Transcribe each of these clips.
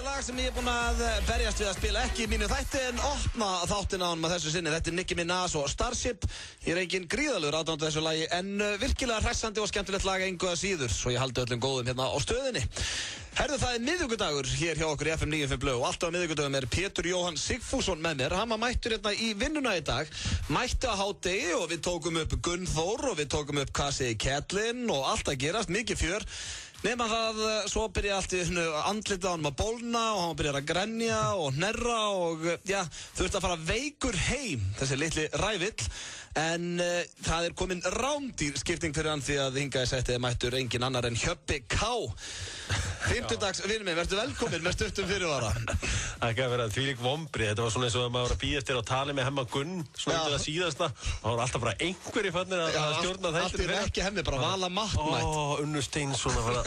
lag sem ég búinn að berjast við að spila ekki í mínu þætti en opna þáttin á hann með þessu sinni. Þetta Nicki Minaj og Starship. Ég engin gríðalegur aðdáandi þessu lagi en virkilega hressandi og skemmtilegt lag engu að síður svo ég haldi öllum góðum hérna á stöðinni. Herðu, það miðvikudagur hér hjá okkur í FM 95 Blö og alltaf á miðvikudagum Pétur Jóhann Sigfússon með mér. Hann var mættur hérna í vinnuna í dag. Mætti á hádegi og við tókum upp Gunnþór og við tókum upp hvað segir Kettlin og allt að gerast, mikið fjör. Nefna það, svo byrja allt í andlitið á hann að bólna og hann byrjar að grenja og hnerra og já, þurfti að fara veikur heim, þessi litli rævill. En það komin rándýr skipting fyrir hann því að hingað í settið mættur engin annar en Hjöbbi K. 50-dags vinur minn, verður velkomin með stuttum fyrirvara. Það kann vera þvílík vombrið, þetta var svona eins og að maður var að bíða eftir að tala með Hemma Gunn, svona undir það síðasta, og það var alltaf bara einhverjir fannir að stjórna þetta. Allt er ekki Hemmi, bara Vala Mattmætt. Unnu Steinsson að fara,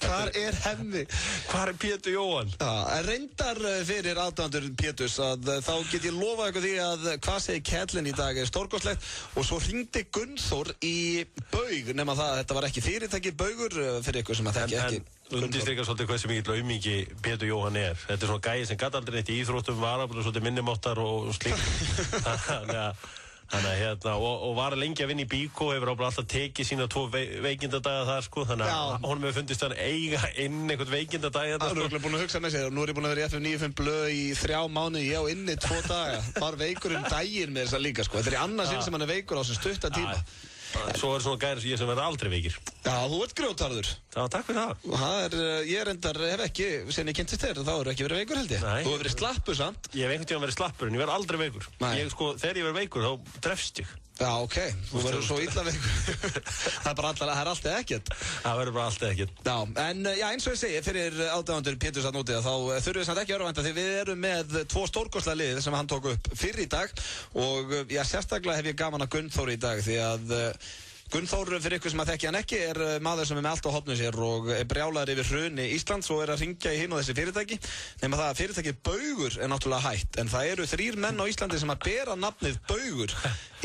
hvar er Hemmi? Hvar er Pétur Jóhann? En reyndar fyrir aðdáendur Péturs að þá get ég lofað ykkur því að hvað segir Kettlin í dag er stórkostlegt og svo hringdi Gunnþór í Baug, nema það að þetta var ekki fyrirtæki Baugur fyrir ykkur sem að þekki ekki. Undirstrykar svolítið hvað sem mikill aumingi Pétur Jóhann er. Þetta er svona gæi sem gat aldrei neitt í íþróttum, var alveg svolítið minnimáttar og slíkt. Þannig að og var lengi að vinna í Bíkó, hefur alltaf tekið sína 2 veikindadaga þar sko, þannig að honum hefur fundist hann eiga inn einhvern veikindadag þarna. Hann er búin að hugsa með sér og nú er ég búin að vera í FM 95 Blö í 3 mánuði, ég á inni 2 daga. Var veikur daginn með þess að líka sko. Þetta er annað sinn sem hann er veikur á þessum stutta tíma. Svo svona gæri sem ég sem verður aldrei veikir. Já, þú ert grjótarður. Já, takk fyrir það. Ég reyndar, hef ekki, sen ég kynntist þér, þá eru ekki verið veikur held ég. Nei. Þú hefur verið slappur samt. Ég hef einhvern tímann verið slappur en ég verð aldrei veikur. Ég sko, þegar ég verð veikur þá drefst ég. Já, ok, þú verður svo illa veikur. Það er bara alltaf ekkert. Það verður bara alltaf ekkert. Já, en já, eins og ég segi, fyrir aðdáendur Péturs að núti þá þurfum við samt ekki örvænta því við erum með 2 stórkostlega lið sem hann tók upp fyrr í dag og já, sérstaklega hef ég gaman að Gunnþór í dag því að Gunnþór, fyrir ykkur sem að þekki hann ekki, er maður sem er með allt á hofnum sér og er brjálaður yfir hruni Íslands og er að hringja í hinn og þessi fyrirtæki. Nema það að fyrirtækið Baugur er náttúrulega hætt, en það eru 3 menn á Íslandi sem að bera nafnið Baugur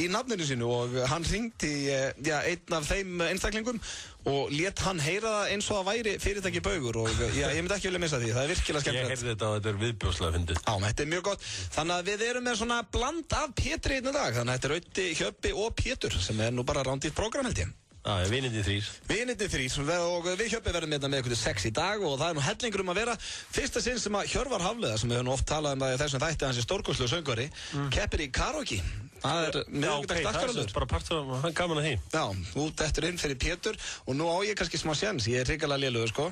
í nafninu sínu og hann hringdi einn af þeim einstaklingum og lét hann heyra það eins og það væri fyrirtæki Baugur og já, ég myndi ekki vilja missa því, það er virkilega skemmtilegt. Ég heyrði þetta og þetta er viðbjóðslega fyndið. Já, þetta er mjög gott. Þannig að við erum með svona bland af Pétri einn dag, þannig að þetta er Öddi, Hjöbbi og Pétur sem er nú bara rándýrt prógram held ég. Já, vinirnir 3. Vinirnir 3 og við Hjöbbi verðum með ykkur til 6 í dag og það er nú hellingur að vera. Fyrsta sinn sem að Hjörvar Hafliða, sem við höfum oft talað það í þessum þætti, hans er stórkostlegur söngvari, keppir í karaoke. Það er miðvikudags dagskrárliður. Bara partur af hann gaman að heim. Já, út eftir inn fyrir Pétur og nú á ég kannski smá séns, ég er hrikalega lélegur sko.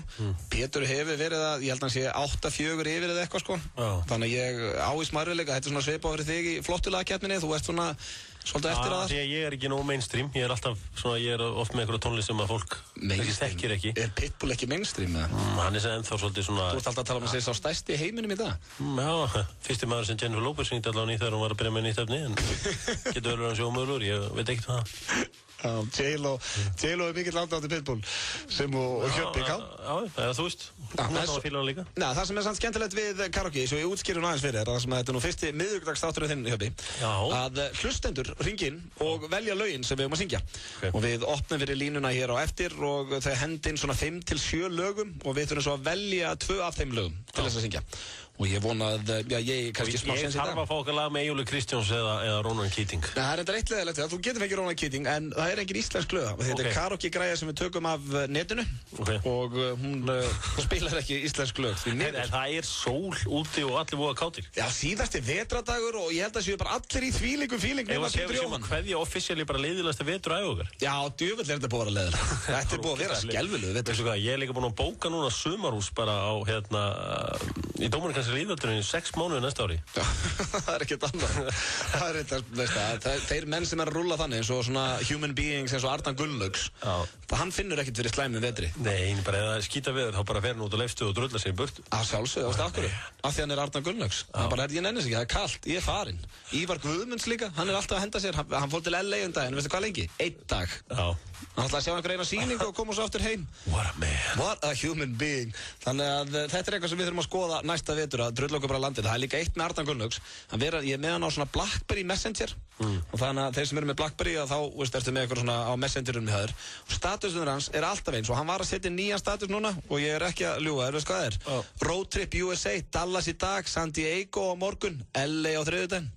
Pétur hefur verið að, ég held að hann sé 8-4 yfir eða eitthvað sko. Þannig að ég á í smarrileika, þetta er svona svipað fyrir þig í flottulagakeppninni, þú ert svona svolítið eftir að það. Ég er ekki nóg mainstream, ég er alltaf svona, ég er oft með einhverja tónlist sem að fólk þekkir ekki. Er Pitbull ekki mainstream eða? Hann er ennþá svolítið svona. Þú ert alltaf að tala um að segja sá stærsti í heiminum í dag. Já, fyrsti maður sem Jennifer Lopez hringdi allavega í þegar hún var að byrja með nýtt efni en getur vel verið hann sjómöðurur, ég veit ekkert það. J-Lo er mikill aðdáandi Pitbull sem og Hjöbbi K. Já, þú veist, hún var fílan hann líka. Það sem er samt skemmtilegt við karaoke, svo ég útskýri aðeins fyrir það sem að þetta er nú fyrsti miðvikudagsþátturinn þinn Hjöbbi, að hlustendur hringi inn og velja lögin sem við höfum að syngja og við opnum fyrir línuna hér á eftir og þau hendi inn svona 5-7 lögum og við þurfum svo að velja 2 af þeim lögum til þess að syngja og ég vona að ég kannski smá séns í dag. Ég þarf að fá okkar lag með Eyjólfur Kristjáns eða Rónan Keating. Það er enda eitt leðilegt þú getur fengið Rónan Keating en það er engin íslensk lög þetta er karaoke græja sem við tökum af netinu og hún spilar ekki íslensk lög því miður. En það er sól úti og allir voða kátir. Já, síðasti vetradagur og ég held að séu bara allir í þvílíkum fíling nema Pétur Jóhann. Kveðja offisíali bara leiðilegasta vetur á okkar. Já, djöfull er þetta búið að vera leiðilegt. Þetta er búið að vera skelfilegur vetur. Veistu hvað, ég er líka búinn að bóka núna sumarhús bara á í Dómarinskansi Lýðveldurinn 6 mánuði næsta ári. Já, það er ekkert annað. Það er þetta, veist það, þeir menn sem er að rúlla þannig eins og svona human beings eins og Arnar Gunnlaugs. Hann finnur ekkert fyrir slæmum vetri. Nei, bara eða skýta veður þá bara fer hann út á leifstöð og drulla sig í burt. Sjálfsögðu, það af hverju? Af því hann er Arnar Gunnlaugs. Það bara ég nenni sig ekki, það er kalt, ég er farinn. Ívar Guðmunds líka, hann er alltaf að henda sér, hann fór til LA daginn, veistu hvað lengi? 1 dag. Hann ætlaði að sjá einhver eina sýningu og koma svo aftur heim. What a man. What a human being. Þannig að þetta er eitthvað sem við þurfum þurfum að skoða næsta vetur að drulla okkur bara landið. Það líka eitt með Arnar Gunnlaugs. Ég með hann á svona BlackBerry Messenger og þannig að þeir sem eru með BlackBerry þá ertu með eitthvað svona á Messengerum með þaður. Statusnur hans alltaf eins og hann var að setja nýjan status núna og ég ekki að ljúga, veist hvað það er? Road Trip USA, Dallas í dag, San Diego á morgun, LA á þriðjudaginn.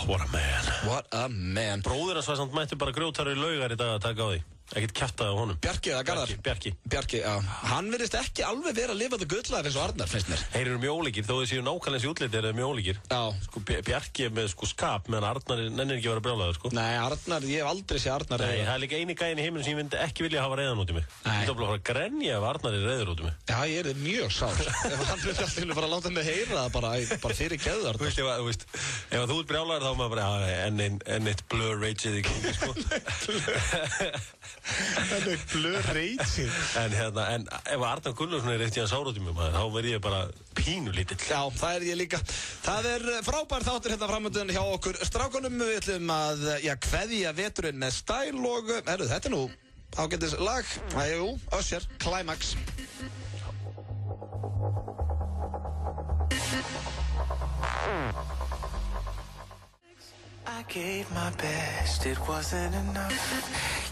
What a man. What a man. Bróðir hans var samt mætti bara grjótarur í Laugar í dag að taka á því. Ekkert kjaftaði á honum. Bjarki eða Garðar? Bjarki, já. Hann virðist ekki alveg vera að lifa þetta gulllæði eins og Arnar, finnst mér. Þeir eru mjög ólíkir, þó þau séu nákvæmlega eins í útliti eru þau mjög ólíkir. Já. Sko, Bjarki er með skap, meðan Arnar nennir ekki að vera brjálaður, sko. Nei, Arnar, ég hef aldrei séð Arnar reiður. Nei, það er líka eini gæinn í heiminum sem ég myndi ekki vilja hafa reiðan út í mig. Ég myndi að fara að grenja ef Arnar er reiður út í mig. Já, ég er mjög sár. Ef hann vilja alltaf bara láta mig heyra það bara fyrir geðar. Þú veist, ef þú ert brjálaður þá maður bara enn eitt blur rageið í kringi, sko. Blur reynsir. En ef Arnar Gunnlaugsson er eitt í hans árótum þá verð ég bara pínulítill. Já, það er ég líka. Það er frábær þáttur hérna framöndan hjá okkur strákunum. Við ætlum að kveðja veturinn með stæl og þetta er nú ágætis lag. Jú, Usher, Climax. I gave my best, it wasn't enough.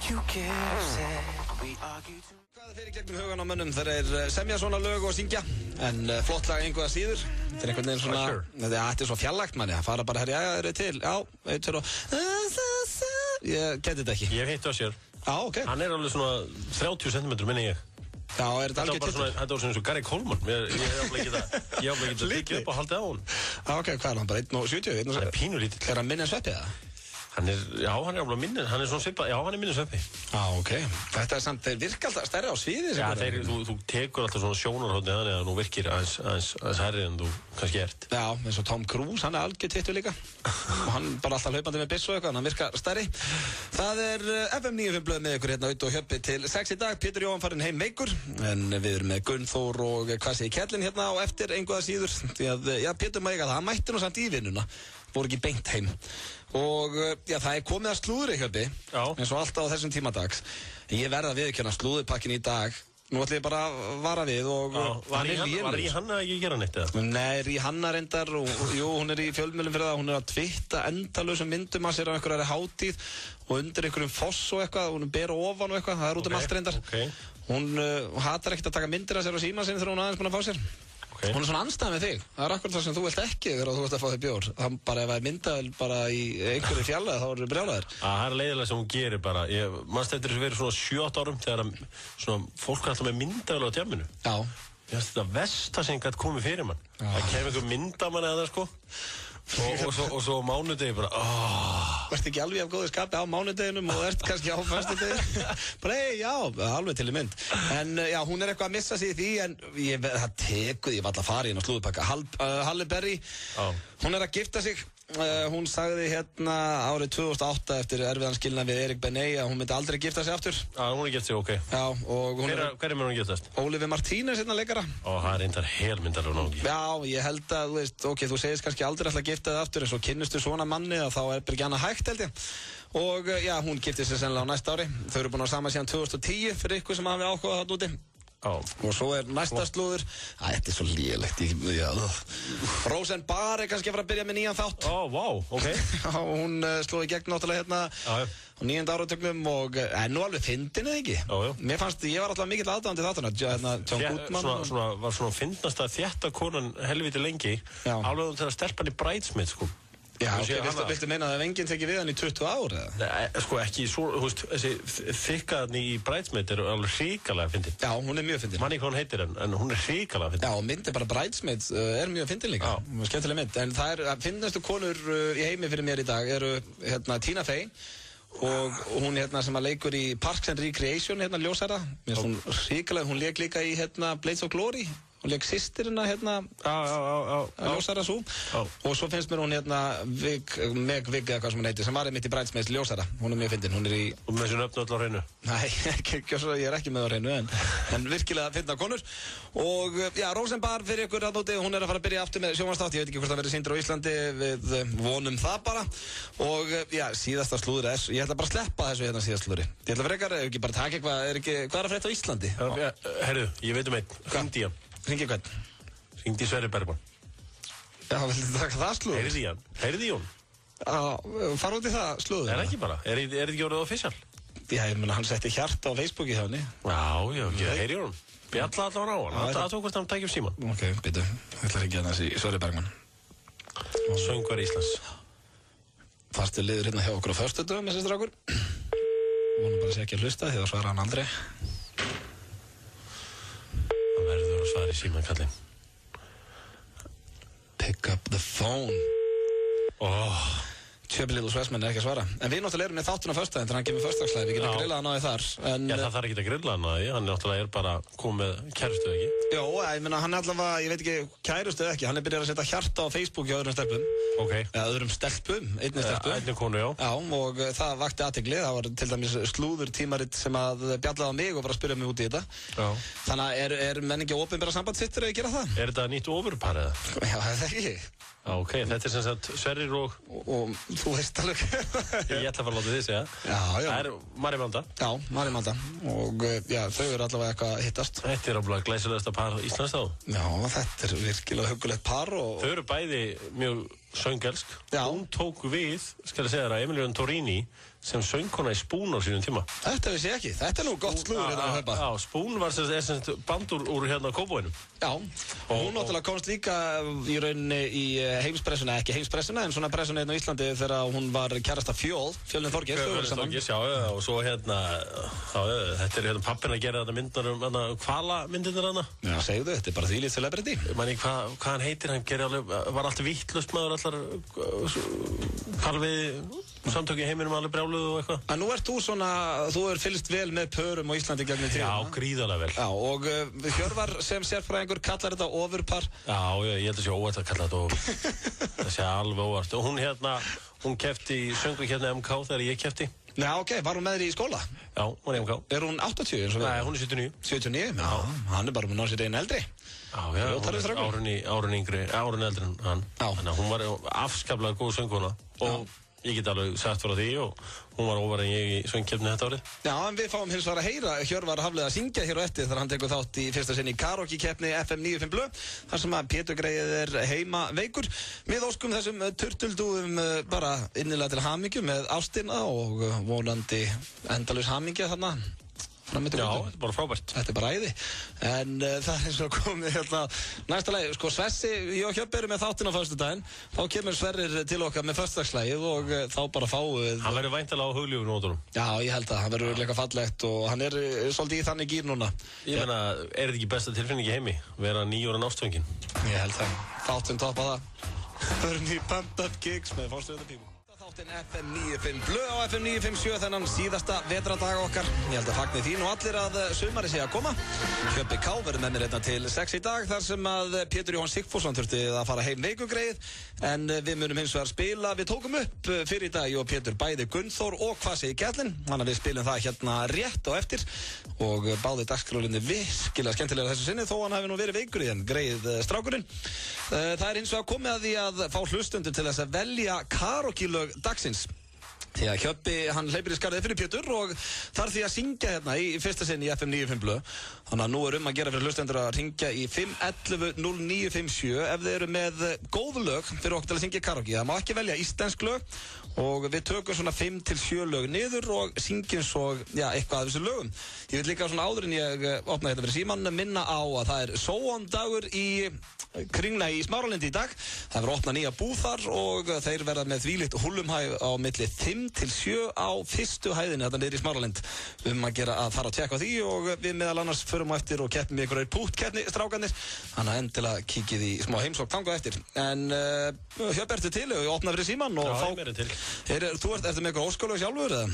You kept said we argued too. Hvað fyrir gegnum hugan á mönnum þeir semja svona lög og syngja en flott lag einhverja síður. Þetta er einhvern veginn svona þetta er svo fjarlægt manni að fara bara herri, eru til. Já, eitt og ég geti þetta ekki. Ég hef hitt Usher. Já, ok. Hann er alveg svona 30 cm minni ég. Já, er þetta alveg tittur? Þetta var svona eins og Gary Coleman. Ég hef ekki að byggja upp og haldið á hún. Já, ok, hvað er hann? Bara 1,70? Hann er pínulítill. Er hann minni en Sveppi eða? Hann er alveg minni, hann er svona svipað, já, hann er minni Sveppi. Já, ok. Þetta er samt, þeir virka alltaf stærri á sviði. Já, þú tekur alltaf svona sjónarhóðni þannig að þú virkir aðeins herri en þú kannski ert. Já, eins og Tom Cruise, hann er algjör tittur líka. Og hann bara alltaf hlaupandi með byssu og eitthvað, hann virkar stærri. Það er FM 95 blöð með ykkur hérna út og hjöppi til 6 í dag. Pétur Jóhann farinn heim veikur, en við erum með Gunnþór og hvað sé Kjellin hérna á eftir einhverja síður. Því að, já, Pétur maður það, hann mætti nú samt í vinnuna. Voru ekki beint heim og já, það er komið að slúðri hjöppi eins og alltaf á þessum tímadags en ég verða að viðurkenna slúðurpakkin í dag nú ætlum ég bara að vara við og Var Rihanna ekki að gera neitt eða? Nei, Rihanna reyndar og jú, hún er í fjölmiðlum fyrir það hún er að twitta endalausum myndum að sér á einhverjari hátíð og undir einhverjum foss og eitthvað, hún ber ofan og eitthvað það er út allt reyndar hún hatar ekkert að taka myndir að sér á síma sinni þegar hún aðeins búin að fá sér Hún er svona anstæð með þig. Það er akkurat það sem þú vilt ekki þegar þú vilt að fá þig bjór. Það bara ef það er myndavel bara í einhverju fjallega þá eru brjálæðir. Það er leiðilega sem hún gerir bara. Manst eftir þessu verið svona 7-8 árum þegar svona fólk er alltaf með myndavel á djamminu. Já. Ég veist þetta versta sem gæti komið fyrir mann. Það kemur einhver mynd af manni að það sko. Og svo á mánudegi bara Verðt ekki alveg af góðu skapi á mánudeginum og ert kannski á föstudegi bara já, alveg til í mynd en já, hún er eitthvað að missa sig í því en það tekuði, ég var alltaf að fara inn á slúðupakka Halle Berry hún er að gifta sig hún sagði hérna árið 2008 eftir erfiðan skilnað við Erik Benet að hún myndi aldrei gifta sig aftur hún er gift sig, ok já, og hún hver er með hún giftast? Oliver Martínez hérna leikara það er reyndar helmyndar og náttúrulega já, ég held að, þú veist, ok, þú segist kannski aldrei alltaf gifta þig aftur en svo kynnustu svona manni að þá er bara ekki annað hægt held ég og já, hún gifti sig sennilega á næsta ári þau eru búin að sama síðan 2010 fyrir ykkur sem hafi áhugað þarna úti og svo er næsta slúður þetta er svo lélegt Roseanne Barr er kannski að fara að byrja með nýjan þátt ok hún sló í gegn náttúrulega hérna á 9. áratögnum og nú alveg fyndin eða ekki mér fannst, ég var alltaf mikill aðdáðandi þátturna John Goodman var svona fyndnast að þétta konan helviti lengi alveg til að stelpa hann í Bridesmaids sko Já, viltu meina að ef enginn tekið við hann í 20 ár eða? Nei, sko ekki svo, þú veist, þessi þykkaðan í Bridesmaid er alveg hrikalega fyndin. Já, hún er mjög fyndin. Manni hvað hún heitir en hún er hrikalega fyndin. Já, og myndin bara Bridesmaid er mjög fyndin líka. Skemmtileg mynd. En það er finnastu konur í heimi fyrir mér í dag eru hérna Tina Fey og hún hérna sem að leikur í Parks and Recreation hérna ljósæra. Hún hrikalega, hún leik líka í hérna Blades of Glory. Hún leik systirina hérna ljósara svo og svo finnst mér hún hérna Meg Vig eða hvað sem hún heitir sem var einmitt í Bridesmaids ljósara hún er mjög fyndin, hún er í og með þessu nöfnu öll á hreinu Nei, ég er ekki með á hreinu en virkilega fyndna konur og já, Roseanne Barr fyrir ykkur að nóti hún er að fara að byrja aftur með sjónvarpsþátt ég veit ekki hvort það verður sýndur á Íslandi við vonum það bara og já, síðasta slúður ég ætla bara að sleppa þessu hérna síðasta slúðri ég ætla frekar, ef ekki bara taka eitthvað hvað er að frétta á Íslandi? Herðu, ég veit um einn, Hringdi hann Hringi hvern? Hringdi í Sverrir Bergman. Já, viltu taka það slúður? Heyrði í hún. Já, fara út í það slúður. Er ekki bara? Er þetta ekki orðið official? Já, ég meina, hann setti hjarta á Facebooki hjá henni. Já, ekki, heyri hún. Bjalla allavega á hann. Það tók hvort hann tækjum síman. Ok, býtu. Ég ætla að ringja hann í Sverrir Bergman. Söngvar Íslands. Fastu liður hérna hjá okkur á föstudögum, þessi strákur. Vonum bara að sé ekki að hlusta, því þá svarar hann aldrei. Það verður að svara í síman, kallinn. Pick up the phone. Tjöpi Little Svessmenn ekki að svara. En við náttúrulega erum með þáttun á föstudaginn, þannig að hann kemur föstudagslega. Við getum grillað hann á því þar. Já, það þarf ekki að grilla hann á því. Hann náttúrulega bara komið kærustu, ekki? Jó, ég meina, hann allavega, ég veit ekki, kærustu eða ekki. Hann byrjað að setja hjarta á Facebook hjá öðrum stelpum. Ok. Eða öðrum stelpum, einni stelpum. Einni konu, já. Já, og það vakti athygli. Það var til dæmis slúður tímarit sem að bjallaði á mig og var að spyrja mig út í þetta. Já. Þannig að er menn ekki opinbera samband sitt að gera það? Er þetta nýtt ofurpar eða? Já, það ekki. Já, ok, þetta er sem sagt Sverrir og þú veist alveg. Ég ætla að fara að láta þið segja. Já. Það er Mari Manda. Já, Mari Manda. Og já, þau eru allavega eitthvað að hittast. Þetta er alveg glæsilegasta par Íslands þá. Já, þetta er virkilega huggulegt par og... Þau eru bæði mjög söngelsk. Já. Hún tók við, skal ég segja þér, Emilíun Torrini sem söngkona í Spoon á sínum tíma. Þetta vissi ég ekki. Þetta er nú gott slúður hérna að höpa. Já, Spoon var sem band úr hérna Kópavoginum. Já, og hún náttúrulega komst líka í rauninni í heimspressuna, ekki heimspressuna, en svona pressuna hérna á Íslandi þegar hún var kærasta Fjölnir Þorgeirs. Fjölnir Þorgeirs, já, og svo hérna, þetta er hérna pappin að gera þetta myndar hvalamyndirnar hana. Já, segðu, þetta er bara þvílít celebrity. Ég mani, hvað hann heitir, hann var alltaf vittlust maður, samtöki heiminum alveg brjáluð og eitthvað. En nú ert þú svona, þú er fylgst vel með pörum á Íslandi gegnum tíðina. Já, gríðarlega vel. Já, og Hjörvar sem sérfræðingur kallar þetta ofurpar. Já, ég held að sé óvægt að kalla þetta ofurpar. Það sé alveg óvægt. Og hún keppti í söngu hérna MK þegar ég keppti. Já, ok, var hún með þér í skóla? Já, hún er MK. Er hún 80 eins og við? Nei, hún er 79. 79? Já, hann er bara með ná sér einn eldri. Já, árun eldri en hann. Þannig að hún var afskaplega góð söngkona og ég get alveg sagt frá því og hún var óvar en ég í söngkeppni þetta árið. Já, en við fáum hins vegar að heyra Hjörvar Hafliða að syngja hér á eftir þegar hann tekur þátt í fyrsta sinni í karaoke-keppni FM 95 Blö, þar sem að Pétur Greyið er heima veikur. Við óskum þessum turtuldúum bara innilega til hamingju með ástina og vonandi endalaus hamingja þarna. Já, þetta er bara frábært. Þetta er bara æði. En það er eins og komið hérna næsta lagi. Sko Svessi, ég og Hjöppi erum með þáttinn á föstudaginn. Þá kemur Sverrir til okkar með föstudagsslagið og þá bara fáum við... Hann verður væntanlega á hugljúfum nótunum. Já, ég held að hann verður örugglega fallegt og hann er svolítið í þannig gír núna. Ég meina, er þetta ekki besta tilfinning í heimi? Vera 9 ára ástfangin? Ég held það. Þáttinn toppa það. Það eru ný Pumped Up Gigs með Fárstöðuna Pímu. Þáttinn FM 95 Blö á FM 957 þennan síðasta vetradaga okkar. Ég held að fagni þín og allir að sumari sé að koma. Hjöppi K verður með mér hérna til 6 í dag þar sem að Pétur Jóhann Sigfússon þurfti að fara heim veikugreið. En við munum hins vegar spila. Við tókum upp fyrir í dag, ég og Pétur, bæði Gunnþór og Hvað segir Kjallinn. Þannig að við spilum það hérna rétt á eftir. Og báði dagskrálinni virkilega skemmtilega þessu sinni þó hann hafi nú verið veikur í greið strákurinn. Það er hins vegar komið að því að fá hlustundur til þess að velja karaoke-lög dagsins. Því að Hjöppi, hann hleypir í skarðið fyrir Pétur og þarf því að syngja hérna í fyrsta sinn í FM 95 Blö. Þannig að nú er að gera fyrir hlustendur að ringja í 511 0957 ef þeir eru með góð lög fyrir okkur til að syngja karaoke. Það má ekki velja íslensk lög og við tökum svona 5 til 7 lög niður og syngjum svo eitthvað af þessu lögum. Ég vil líka svona áður en ég opna þetta fyrir síman minna á að það er sóondagur í Kringla í Smáralindi í dag. Það verður opnað nýja búð þar og þeir verða með þvílíkt húllumhæð á milli 5 til 7 á fyrstu hæðinni þetta niður í Smáralind að gera að fara að tjekka á því og við meðal annars förum á eftir og keppum í einhverjir púttkeppni strákarnir. Þannig að endilega kíkið í smá heimsókn þangað eftir. En Hjöppi, ertu til og opna fyrir síman og já, ég er til. Þú ertu með eitthvað óskalög sjálfur eða?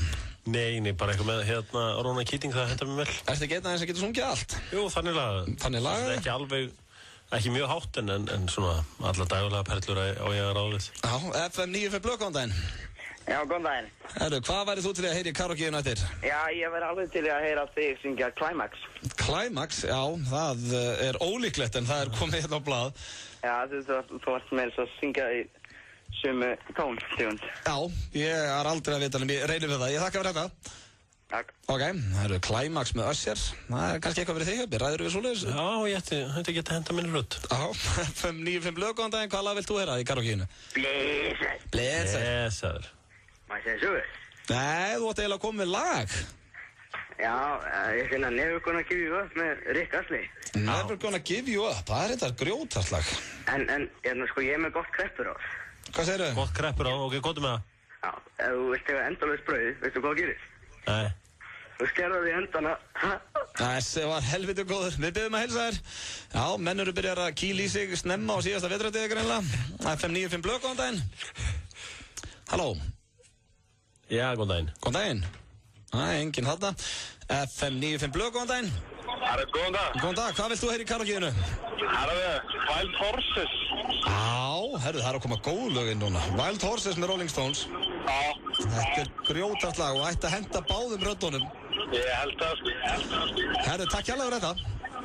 Nei, bara eitthvað með hérna Róna Keating, það hentar mér vel. Ertu ekki einn aðeins að geta sungið allt? Jú, þannig lag. Ekki mjög hátt en svona alla daglega perlur á ég að ráðlið. Já, FM 95 Blö, góðan daginn. Já, góðan daginn. Hvað væri þú til að heyra í karaoke nættir? Já, ég væri alveg til að heyra þig syngja Climax. Climax, já, það er ólíklegt en það er komið hérna á blað. Já, þú ert með þess að syngja í sumu tónstegund. Já, ég er aldrei að vita en ég reynir við það. Ég þakka fyrir þetta. Takk. Ok, það eru Climax með Usher. Það er kannski eitthvað fyrir þig, Hjöppi. Ræður við svoleiðis? Já, ég ætti ekki að henda minni rödd. Já, 595 blöð, góðan daginn. Hvað lag vilt þú heyra í karaokeinu? Blesser. Blessaður. Maður segir sögur. Nei, þú átt eiginlega að koma með lag. Já, ég finna Never Gonna Give You Up með Rick Astley. Never Gonna Give You Up. Það er þetta grjótart lag. En sko, ég er með gott kreppur á. Hvað segirðu? Gott kreppur á, ok, góttu með það. Já, ef þú vilt eiga endalaust brauð, veistu hvað gerist? Nei. Þú skerðar því endana. Þessi var helviti góður. Við byrjum að heilsa þér. Já, menn eru byrjar að kýla í sig snemma á síðasta vetrardegi greinlega. FM 95 blöð, góðan daginn. Halló. Já, góðan daginn. Góðan daginn. Það er enginn þarna. FM 95 blöð, góðan daginn. Það er góðan dag. Góðan dag, hvað vilt þú heyra í karaokeinu? Það er Wild Horses. Já, herru, það er að koma góð lög inn núna. Wild Horses með Rolling Stones. Já, Þetta er grjótart lag og ætti að henda báðum röddunum. ég held það. Herru, takk hérlega fyrir þetta.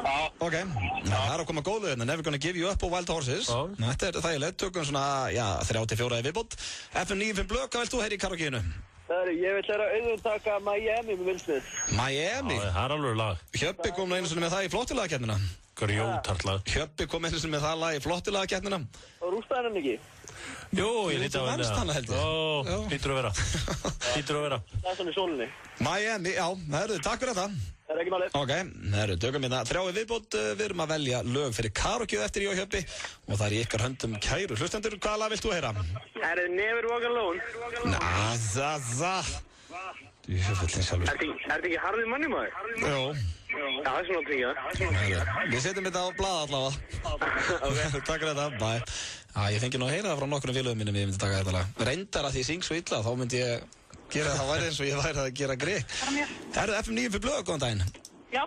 Já, Ok, það er að koma góð lög inn. Never Gonna Give You Up og Wild Horses. Já. Þetta er þægilegt, tökum svona, 34 í viðbót. FM 95 blöð, hvað vilt þú heyra í karaokeinu? Ég vil læra auðvun taka Miami með Will Smith. Miami. Já, það er alveg lag. Hjöppi kom nú einu sinni með það í flottilagakeppnina. Grjótart lag. Hjöppi kom einu sinni með það lag í flottilagakeppnina. Og rústaði hann ekki? Jú, ég líti Þú á vannst hana, held ég. Ó, Já. lítur að vera. Lítur að vera. Það er svona í sólinni. Miami, já, herru, takk fyrir þetta. Það er ekki málið. Ok, herru, tökum hérna 3 í viðbót. Við erum að velja lög fyrir karaokeið eftir ég og Hjöppi. Og það er í ykkar höndum kæru hlustendur. Hvaða lag vilt þú heyra? Það er Never Walk Alone. Djöfullinn sjálfur. Er þetta ekki harðið manni maður? Jó. Já, það er svona að tryggja. Herru, við setjum þetta á blað allavega. Takk fyrir þetta, bye. Ég fengi nú að heyra það frá nokkrum félögum mínum ég myndi taka þetta lag. Reyndar að því ég syng svo illa, þá myndi ég gera það væri eins og ég væri að gera grikk. Herru, FM 95 blöð, góðan daginn. Já,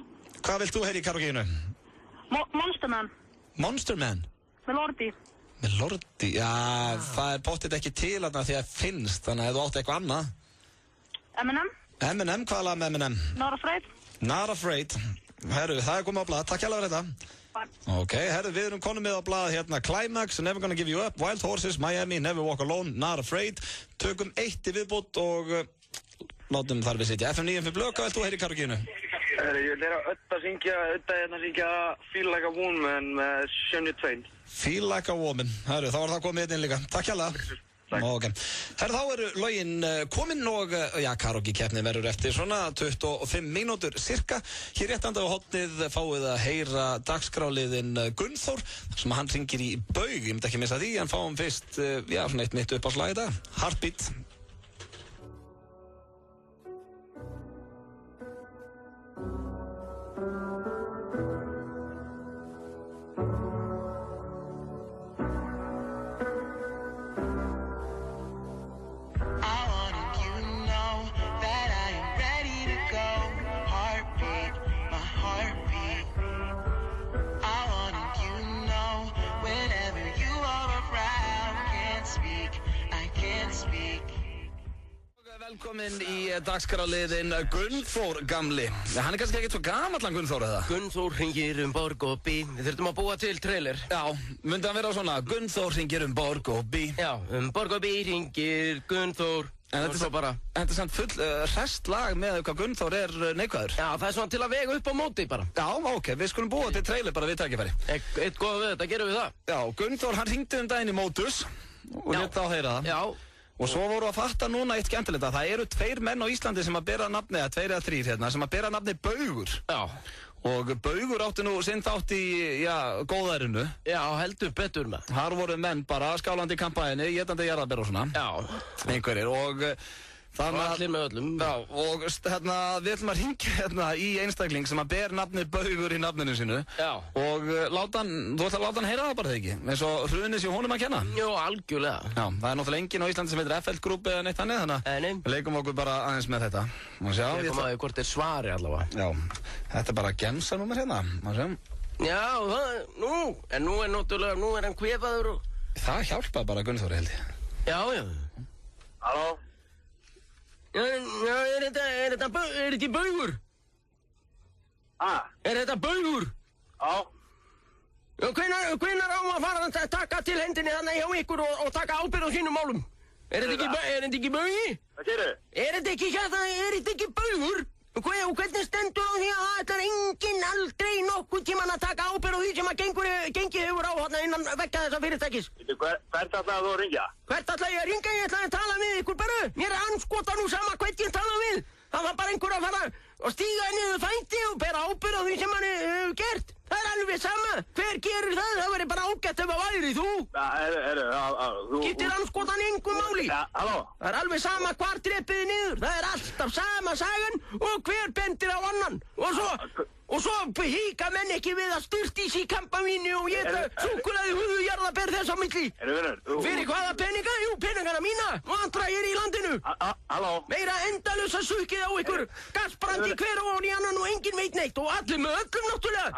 Hvað vilt þú heyra í karaokeinu? Monster Man Monster Man? með Lordi. Með Lordi? Já, það er bóttið ekki til þarna því að finnst, þannig að ef þú átti eitthvað annað. Eminem, M&M, hvað lag með M&M? Not Afraid. Not Afraid. Herru, það er komið á blað, takk hérlega fyrir þetta. Ok, herru, við erum konum með á blað hérna Climax, Never Gonna Give You Up, Wild Horses, Miami, Never Walk Alone, Not Afraid. Tökum 1 í viðbót og látum þar við sitja. FM 95 blöð, hvað vilt þú heyra í karaokeinu? Ég vil læra Ödda að syngja Feel Like a Woman með Shania Twain. Feel Like a Woman. Herru, þá var það komið inn líka. Takk hérlega. Ok. Herru, þá eru lögin komin og karaoke-keppni verður eftir svona 25 mínútur cirka. Hér rétt andað á hotnið fáið að heyra dagskráliðin Gunnþór sem hann hringir í baug. Ég myndi ekki missa því, en fáum fyrst svona eitt mitt upp á slag í dag. Heartbeat. Velkomin í dagskráliðin Gunnþór gamli. Hann er kannski ekkert svo gamall hann Gunnþór eða? Gunnþór hringir borg og bí. Við þurftum að búa til trailer. Já, myndi hann vera svona Gunnþór hringir borg og bí. Já, borg og bí hringir Gunnþór. En þetta er samt full hrest lag með hvað Gunnþór er neikvæður. Já, það er svona til að vega upp á móti bara. Já, ok, við skulum búa til trailer bara við tækifæri. Eitt góð við þetta, gerum við það. Já, Gunnþór hann hringdi daginn í Mótus og lét á að heyra það. Já. Og svo voru að fatta núna eitt skemmtilegt að það eru 2 menn á Íslandi sem að bera nafni, eða 2 eða 3 hérna, sem að bera nafni Baugur. Já. Og Baugur átti nú sinn þátt í, góðærinu. Já, heldur betur með. Þar voru menn bara skálandi í kampæðinni, étandi jarðarber og svona. Já. Einhverjir og þannig að... Allir með öllum. Já, og hérna, við ætlum að hringja hérna í einstakling sem að ber nafni Baugur í nafninu sínu. Já. Og þú ætla að láta hann heyra það bara þegar ekki, eins og hrunið sé honum að kenna. Jú, algjörlega. Já, það er náttúrulega enginn á Íslandi sem heitir FL Group eða neitt þannig, þannig að við leikum okkur bara aðeins með þetta. Sjá, Ég kom að því hvort er svari allavega. Já, þetta er bara gemsanúmer hérna. Já, en nú er náttúrulega, nú er hann kvefaður og... Það hjálpa bara Gunnþóri held ég. Já. Halló? Já, er þetta Baugur? Er þetta Baugur? Já. Já, hvenær á maður að fara að taka til hendinni þannig hjá ykkur og taka ábyrgð á sínum málum? Er þetta ekki baugi? Hvað segirðu? Er þetta ekki baugur? Og hvernig stendur á því að það ætlar enginn aldrei nokkuð tíman að taka ábyrgð á því sem að gengið hefur á hérna innan vegga þessa fyrirtækis? Hvert ætlaði þú að ringja? Hvert ætla ég að ringa? Ég ætla að tala við ykkur bara. Mér er anskota nú sama hvern ég tala við. Það var bara einhver að fara og stíga niður fæti og bera ábyrgð á því sem hann hefur gert. Það er alveg sama. Hver gerir það? Það væri bara ágætt ef það væri þú. Þú... Skiptir anskotan engu máli. Ja, halló? Það er alveg sama hvar drepið þið niður. Það er alltaf sama sagan og hver bendir á annan. Og svo híka menn ekki við að styrta í sig kampavíni og geta súkkulaði húðujarðaber þess á milli. Fyrir hvaða peninga? Jú, peningana mína og andra hér í landinu. Halló? Meira endalösa sukkið á ykkur. Gasbrandi hver og í annan og enginn veit neitt og allir með öllum náttúrulega.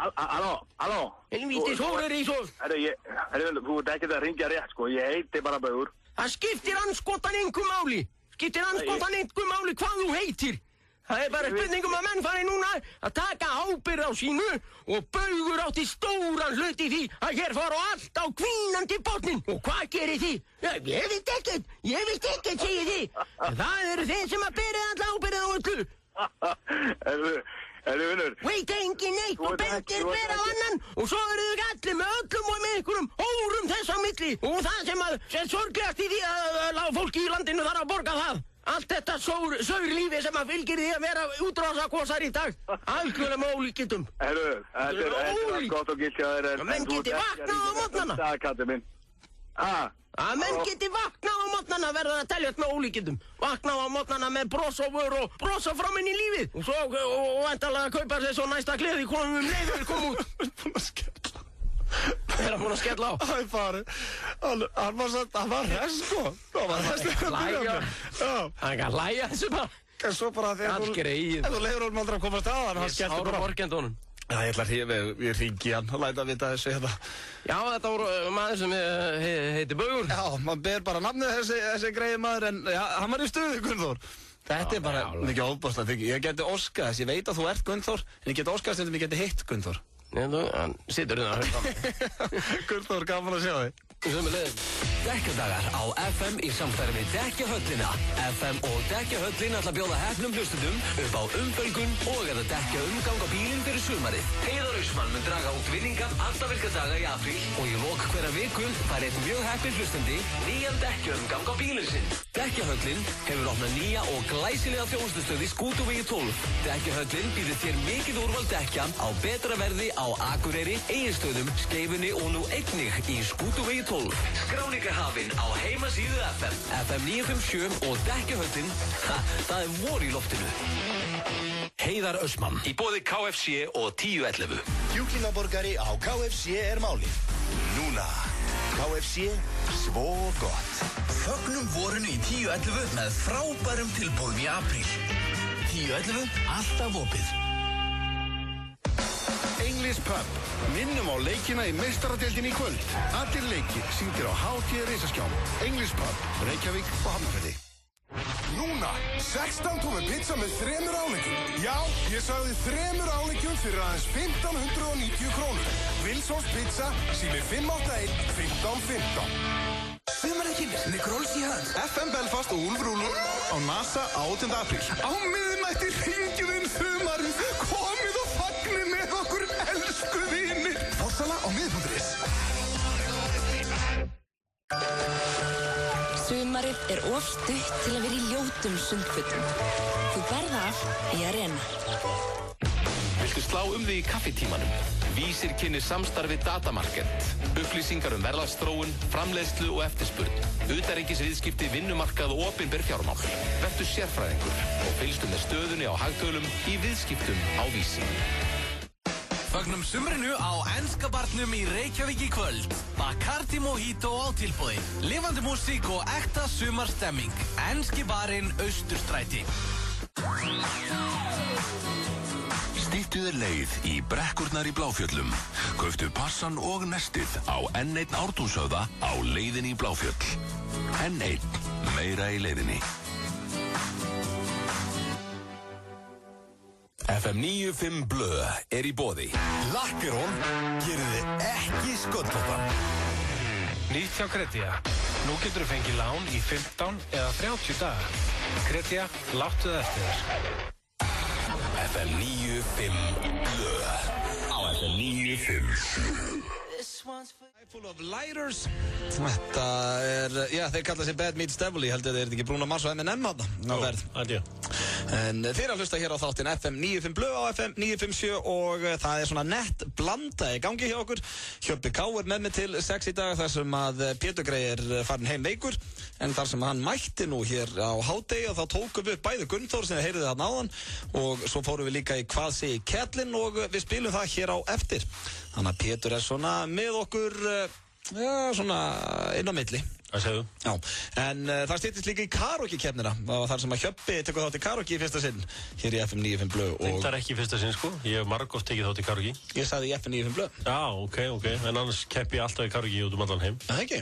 Halló? Helvítis hóður í svo. Þú ert ekkert að ringja rétt, sko. Ég heiti bara Baugur. Það skiptir anskotan engu máli. Skiptir anskotan engu máli hvað þú heitir. Það er bara spurningum að menn fari núna að taka ábyrgð á sínu og Baugur átti stóran hlut í því að hér fór allt á hvínandi botnin. Og hvað gerir því? Ja, ég veit ekkert, segir því. Það eru þeir sem að bera alla ábyrgð á öllu. Vinnur. Veit engin neitt og bendir hver á annan og svo eru þau allir með öllum og með einhverjum hórum þess á milli. Og það sem sorglegast í því að fólki í landinu þarf að borga það. Allt þetta saurlífi sem að fylgir því að vera útrásakosar í dag. Algjörlega með ólíkindum. Þetta er gott og gilt hjá þér. Menn geti vaknað á mótnana. Það er kattið minn. Að menn geti vaknað á mótnana verður að teljast með ólíkindum. Vaknað á mótnana með bros og vör og brosa fram inn í lífið. Og svo væntanlega kaupa sér svo næsta gleði komum leiður kom út. Búin að skella. Er hann búin að skella á? Æ, fari. Hann var hress, sko. Það var hress. Hann kann hlæja þessu bara. En svo bara þegar þú leiður honum aldrei að komast að hann, hann skellti bara. Sára borgendunum. Já, ég ætla að ég ringi hann og læta að vita þessu hérna. Já, þetta voru maður sem heiti Baugur. Já, maður ber bara nafnið þessi greiði maður, en já, hann var í stuði, Gunnþór. Þetta er bara mikið óbúðslega þykki. Ég geti óskað þess, ég veit að þú ert Gunnþór, en ég geti óskað þess að ég geti hitt Gunnþór. Nei, hann situr hérna að hlusta. Gunnþór, gaman að sjá þig. Dekkjadagar á FM í samstarfi við Dekkjahöllina. FM og Dekkjahöllin ætla að bjóða hefnum hlustundum upp á umfölgun og að dekkja umgang á bílinn fyrir sumarið. Heiðar Austmann mun draga út vinningar alla virka daga í apríl og í lok hverja viku fær einn mjög heppinn hlustandi nýjan dekkjaumgang á bílinn sinn. Dekkjahöllin hefur opnað nýja og glæsilega þjónustustöð í Skútuvegi 12. Dekkjahöllin býður þér mikið úrval dekkja á betra verði á Akureyri, Egilsstöðum, Skeifunni og nú einnig í Skútuvegi 12. Skráningar hafinn á heimasíðu FM, FM 957 og Dekkjahöllin. Það er vor í loftinu. Heiðar Austmann í boði KFC og 1011. Kjúklingaborgari á KFC er málið. Núna. KFC, svo gott. Fögnum vorinu í 1011 með frábærum tilboðum í apríl. 1011, alltaf opið. English Pub. Minnum á leikina í meistaradeildinni í kvöld. Allir leikir sýndir á HT Risaskjám. English Pub, Reykjavík og Hafnarfirði. Núna, 16 tómur pizza með 3 áleikjum. Já, ég sagði 3 áleikjum fyrir aðeins 1590 krónur. Wilsons Pizza, sími 581 1515. Sumarið kynir, Nikróls í hönd. FM Belfast og Úlfrúlur á NASA 8. apríl. Á miðnætti hringjum við sumarið. Komið og fagnið með okkur, elsku vinir. Forsala á miðpunktris. Sumarið er of stutt til að vera í ljótum sundfötum. Þú berð af í Arena. Viltu slá þig í kaffitímanum? Vísir kynnir samstarfi Datamarket. Upplýsingar verðlagsþróun, framleiðslu og eftirspurn. Utanríkisviðskipti, vinnumarkað og opinber fjármál. Vertu sérfræðingur og fylgstu með stöðunni á hagtölum í viðskiptum á Vísi. Fögnum sumrinu á enska barnum í Reykjavík í kvöld. Bacardi Mojito á tilboði. Lifandi músík og ekta sumarstemming. Enski barinn Austurstræti. Styttu þér leið í brekkurnar í Bláfjöllum. Kauftu passan og nestið á N1 Ártúnshöfða á leiðinni í Bláfjöll. N1, meira í leiðinni. FM 95 Blö er í boði. Lakkerón gerir þið ekki sköllóttan. Nýtt hjá Kredia. Nú getur þú fengið lán í 15 eða 30 daga. Kredja, láttu það eftir þér. FM 95 Blö. Á FM 95. Full of lighters. Þetta þeir kalla sig Bad Meets Devil. Ég held að þeir ekki Bruno Mars og M&M á verð. En þeir að hlusta hér á þáttinn FM 95 Blö á FM 957 og það svona nett blanda í gangi hjá okkur. Hjöppi K með mig til 6 í dag þar sem að Pétur Grey farin heim veikur en þar sem hann mætti nú hér á hádegi og þá tókum við upp bæði Gunnþór sem við heyrðum þarna áðan og svo fórum við líka í Hvað segir Kettlin og við spilum það hér á eftir. Þannig að Pétur svona með okkur svona inn á milli. Það segðu. Já, en það styttist líka í karaoke-keppnina. Það var þar sem að Hjöppi tekur þátt í karaoke í fyrsta sinn hér í FM 95 Blö. Þetta ekki í fyrsta sinn sko, ég hef margoft tekið þátt í karaoke. Ég sagði í FM 95 Blö. Já, ok, en annars keppi ég alltaf í karaoke út allan heim. Það ekki,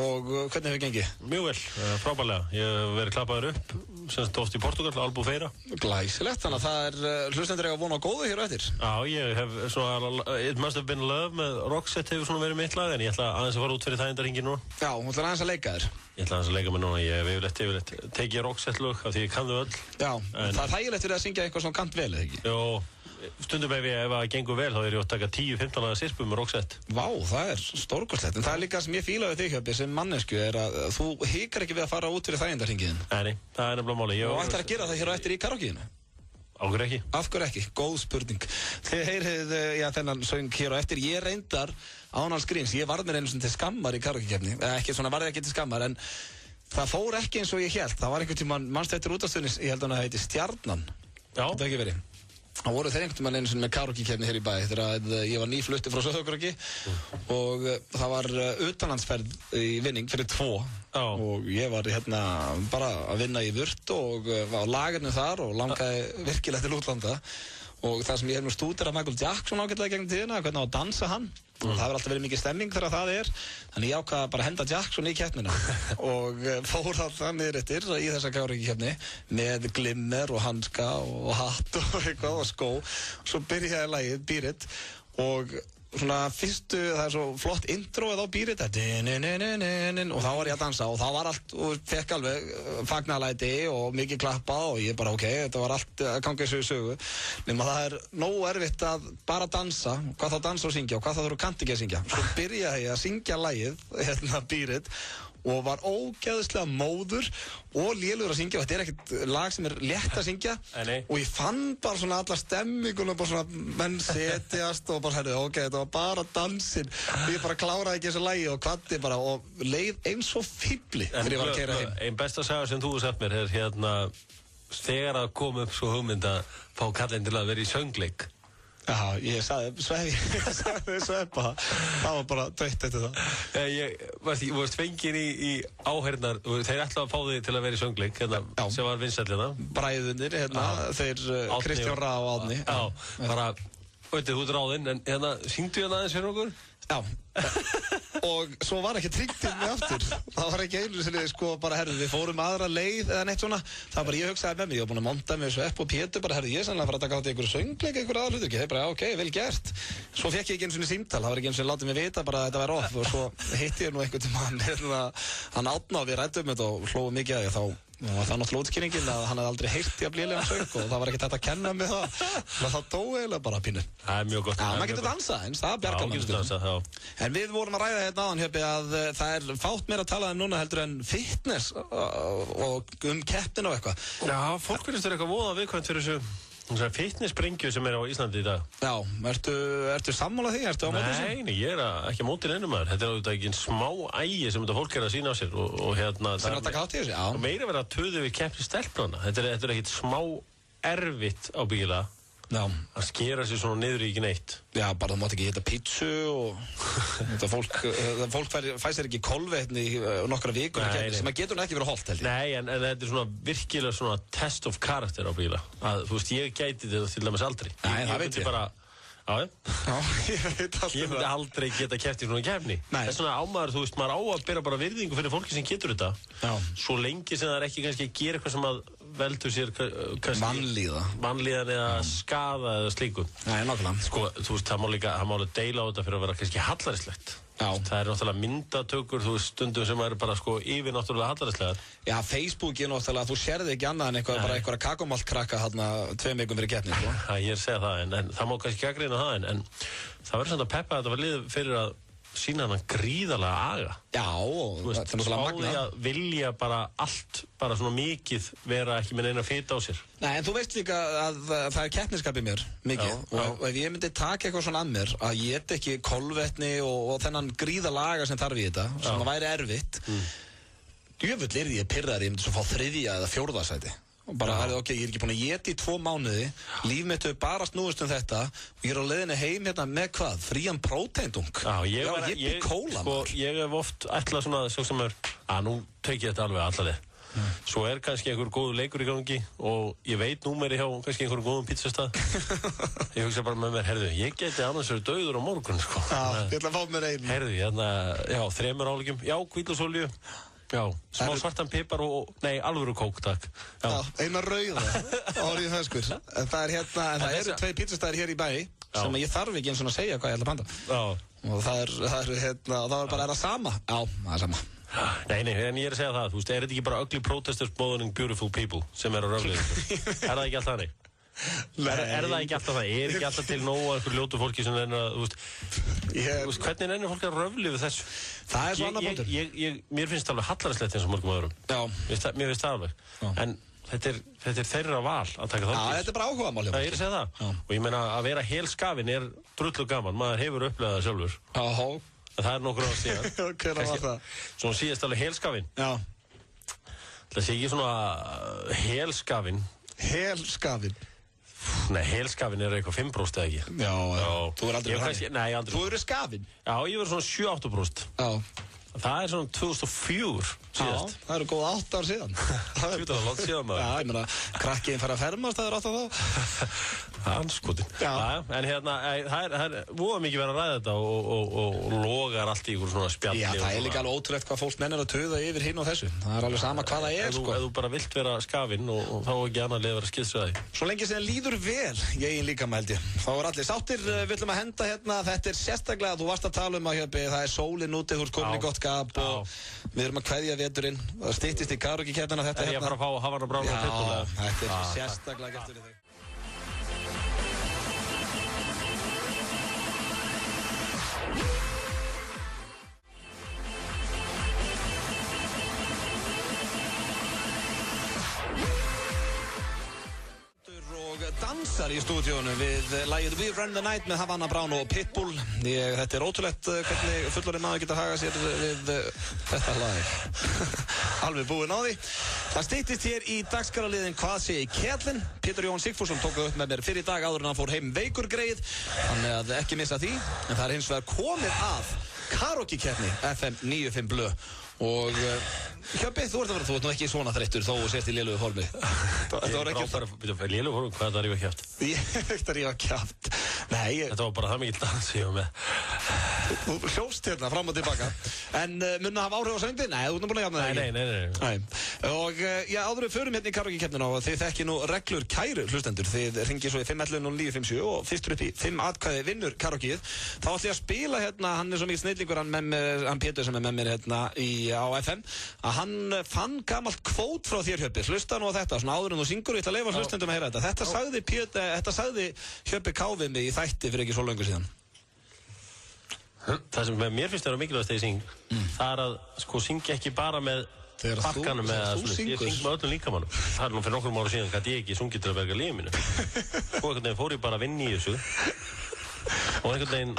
og hvernig hefur gengið? Mjög vel, frábærlega. Ég hef verið klappaður upp, semst oft í Portugal, Albufeira. Glæsilegt, þannig að það hlustendur eiga von á góðu hér á eftir. Já, ég hef svona, It Must Have Been Love með Roxette hefur svona verið mitt lag, en ég ætla aðeins að fara út fyrir þægindarhringinn núna. Já, hún ætlar aðeins að leika þér. Ég ætla aðeins að leika mig núna, ég hef yfirleitt tekið Roxette lög af því ég kann þau öll. Já, það er þægilegt fyrir að syngja eitthvað svona kant vel, eða ekki? Jó, stundum ef það gengur vel þá er ég að taka 10-15 laga sirpum með Roxette. Vá, það er stórkostlegt, en það er líka sem ég fíla við þig Hjöppi sem mannesku er að þú hikar ekki við að fara út fyrir þægindarhringinn. Nei, það er nefnilega máli. Og ætlar að gera það hér á eftir í karaokeinu? Af hverju ekki? Af hverju ekki? Góð spurning. Þið heyrið þennan söng hér á eftir. Ég reyndar án alls gríns. Ég varð mér einu til skammar í karaoke-keppni. Ekki svona varði ekki til skammar, en það fór ekki eins og ég hélt. Það var einhvern tímann, manstu eftir útastöðnis, ég held að það heiti Stjarnan. Já. Þetta ekki verið. Það voru þeir einhvern tímann einu sinni með karaoke-keppni hér í bæ. Þegar ég var nýflutti frá Sauðárkróki og það var utanlandsferð í vinning fyrir 2. Og ég var bara að vinna í Vurt og var á lagernu þar og langaði virkilega til útlanda og það sem ég hef nú stúderað Michael Jackson ágætlega gegnum tíðina, hvernig á að dansa hann og það hefur alltaf verið mikið stemning þegar það er þannig ég ákvaði bara að henda Jackson í keppnina og fór alltaf niður eftir í þessa karaoke-keppni með glimmer og hanska og hatt og eitthvað og skó og svo byrjaði lagið Beat It og svona fyrstu, það er svo flott introið á Beat It og þá var ég að dansa og þá var allt og fekk alveg fagnalæti og mikið klappa og ég bara ok, þetta var allt að ganga í sögu nema það er nógu erfitt að bara dansa, hvað þá dansa og syngja og hvað þá þurfu kannt ekki að syngja svo byrjaði ég að syngja lagið Beat It og var ógeðslega móður og lélugur að syngja og þetta er ekkert lag sem er létt að syngja og ég fann bara svona alla stemminguna bara svona menn setjast og bara herrið ok, þetta var bara dansinn og ég bara kláraði ekki þessu lagi og kvaddi bara og leið eins og fíbli þegar ég var að keyra heim. Einn besta saga sem þú sagt mér er þegar að koma upp svo hugmynd að fá kallinn til að vera í söngleik. Já, ég sagði sveppa, það var bara dött eftir það. Þú varst fenginn í áheyrnar, þeir ætlaði að fá þig til að vera í söngleik, sem var vinsællina. Bræðunir, þeir Kristján Rá og Árni. Já, bara, þú ert ráðinn, en syngdu aðeins fyrir okkur? Já, og svo var ekki tryggtinn mig aftur. Það var ekki einu sinni, bara herðu, við fórum aðra leið eða neitt svona. Það var bara, ég hugsaði með mig, ég var búin að monta með Svepp og Pétur, bara herðu, ég er sannlega að fara að taka átt í einhverju söngleik, einhverju aðra hlutur, þeir bara, já, ok, vel gert. Svo fekk ég ekki einu sinni símtal, það var ekki einu sinni látið mig vita bara að þetta væri off og svo hitti ég nú einhvern tímann, hann Átna og við ræddum þetta og hlóðum mikið að því og það náttúrulega útskýringin að hann hefði aldrei heyrt í að blíðlega söng og það var ekkert hægt að kenna með það dó eiginlega bara pínu. Það er mjög gott. Já, maður getur dansað eins, það bjargar mann. En við vorum að ræða hérna áðan Hjöppi að það er fátt meira að tala núna heldur en fitness og keppnin og eitthvað. Já, fólk finnst eitthvað voða viðkvæmt fyrir þessu fitnessprengju sem er á Íslandi í dag. Já, ertu sammála því? Ertu á móti þessu? Nei, ég er ekki á móti neinum maður. Þetta er auðvitað ekki einn smá ægi sem þetta fólk er að sína á sér og það er að taka átt í þessu, já. Og meira verið að töðu við keppni stelpnana. Þetta er ekkert smá erfitt á bíla að skera sér svona niður í ekki neitt. Já, bara þú mátt ekki hita pítsu og þetta fólk fæ sér ekki kolvetni í nokkra vikur sem að getur ekki verið holdt held ég. Nei, en þetta er svona virkilega svona test of character á bíla. Þú veist, ég gæti þetta til dæmis aldrei. Nei, það veit ég. Já, ég veit alltaf það. Ég myndi aldrei geta keppt í svona keppni. Það er svona ámaður, þú veist, maður á að bera bara virðingu fyrir fólki sem getur þetta. Já. Svo lengi sem það er ekki kannski að gera eitthvað sem að veldur sér vanlíðan eða skaða eða slíku. Nei, nákvæmlega. Sko, þú veist, það má alveg deila á þetta fyrir að vera kannski hallærislegt. Það náttúrulega myndatökur, þú veist, stundum sem eru bara sko yfir náttúrulega hallaræslegar. Já, Facebook náttúrulega, þú sérði ekki annað en bara einhverja kakumáltkrakka hérna 2 vikum fyrir keppni, sko. Já, ég segja það, en það má kannski gagnrýna það, en það verður samt að peppa þetta var liðið fyrir að sína hann gríðarlega aga. Já, og það er náttúrulega magna. Spáði að vilja bara allt, bara svona mikið vera ekki með neina fita á sér. Nei, en þú veist líka að það er keppniskap í mér, mikið. Og ef ég myndi taka eitthvað svona að mér, að ég get ekki kolvetni og þennan gríðarlaga sem þarf í þetta, sem að væri erfitt, djöfull ég pirraður, ég myndi svo fá 3. eða 4. sæti. Og bara, ok, ég er ekki búin að éta í 2 mánuði, líf mitt hefur bara snúist þetta og ég er á leiðinni heim hérna með hvað? Frían próteindung. Ég hef oft ætlað svona að sjá sem nú tek ég þetta alveg allaleg. Svo kannski einhver góður leikur í gangi og ég veit númeri hjá kannski einhverjum góðum pizzastað. Ég hugsa bara með mér, herðu, ég geti annars verið dauður á morgun, sko. Já, ég ætla að fá mér einu. Herðu, hérna, já, 3 áleggjum, já, hvítlausolíu. Já, smá svartan pipar og, nei, alvöru kók, takk. Já, eina rauða, árið höskur. En það eru 2 pizzastæðir hér í bæ sem ég þarf ekki eins og að segja hvað ég ætla að panta. Já. Og það er bara sama. Já, það er sama. Nei, en ég er að segja það, þú veist, þetta ekki bara ugly protesters bothering beautiful people sem á röflið? Það ekki alltaf þannig? Það ekki alltaf það? Ekki alltaf til nógu einhver ljótu fólki sem þú veist, hvernig ennir fólk að röfli við þessu? Það svo annar bóttur. Mér finnst það alveg hallaræslegt eins og mörgum öðrum. Já. Mér finnst það alveg. En þetta er þeirra val að taka þátt í. Já, þetta bara áhugamál. Það er að segja það. Og ég meina að vera helskafinn drullu gaman. Maður hefur upplegað það sjálfur. Já. Það nokkur ára síðan. Hvernig var það? Svona síðast alveg helskafinn. Já. Það sé ekki svona helskafinn. Helskafinn? Nei, helskafinn eitthvað 5% eða ekki. Já. Þú aldrei verið þannig? Nei, aldrei. Þú verið skafinn? Já, ég verið svona 7-8%. Já. Það svona 2004 síðast. Já, það eru góð 8 ár síðan. Það er langt síðan, maður. Já, ég meina, krakkiðin fara að fermast, það 8 ár þá. Anskotin. Já. En hérna, það er voða mikið verið að ræða þetta og logar allt í ykkur svona spjalli. Já, það er líka alveg ótrúlegt hvað fólk mennir að töða yfir hinn og þessu. Það er alveg sama hvað það er, sko. Ef þú bara vilt vera skafinn og þá ekki annað leið að vera skilsræði. Svo lengi sem líður vel, ég eigin líka með held ég. Þá allir sáttir, við ætlum að henda hérna, þetta sérstaklega, þú varst að tala að það sólin úti, þú ert komin í gott skap og við erum að kveðja veturinn. Það styttist í karaoke-keppnina þetta hérna. Ég að fara að fá Havana Brown og Pitbull. Já, þetta sérstaklega gert fyrir þig. Dansar í stúdíónu við lagið We Run the Night með Havana Brown og Pitbull. Þetta ótrúlegt hvernig fullorðinn maður getur hagað sér við þetta lag. Alveg búinn á því. Það styttist hér í dagskrárliðin Hvað segir Kjellin? Pétur Jóhann Sigfússon tók upp með mér fyrir í dag áður en hann fór heim veikur greið. Þannig að ekki missa því. En það er hins vegar komið að karaoke-keppni FM 95 Blö. Og Hjöppi, þú ert nú ekki svona þreyttur þó og sést í lélugu formi. Þetta var ekki lélugu formi, hvað er það að rífa kjaft? Ég er ekkert að rífa kjaft. Nei, þetta var bara það mikið dans ég var með. Þú hljóst hérna fram og tilbaka. En munna hafa áhrif á söngdi? Nei, þú ert búin að jafna það ekki. Nei. Og áður við förum hérna í karaoke-keppnina og þið þekki nú reglur kæru hlustendur. Þið ringið svo í 511-0957 og fyrstur upp í 5 atkvæði vinnur karaokeið. Þá ætlum ég að spila hérna, hann er svo mikið snillingur, hann Pétur sem er með mér hérna á FM, að hann fann gamalt kvót frá þér, Hjöppi. Hlusta nú á þetta, svona áður en þú syngur, ég ætla að leyfa hlustendum að heyra þetta. Þetta sagði Hjöppi K við mig í þætti fyrir ekki svo löngu síðan. Það sem mér finnst vera mikilvægast þegar ég syng, það er að sko syngja ekki bara með bakkanum eða svona, ég syng með öllum líkamannum. Það er nú fyrir nokkrum ára síðan gæti ég ekki sungið til að berga lífið mínu. Svo einhvern veginn fór ég bara að vinna í þessu. Og einhvern veginn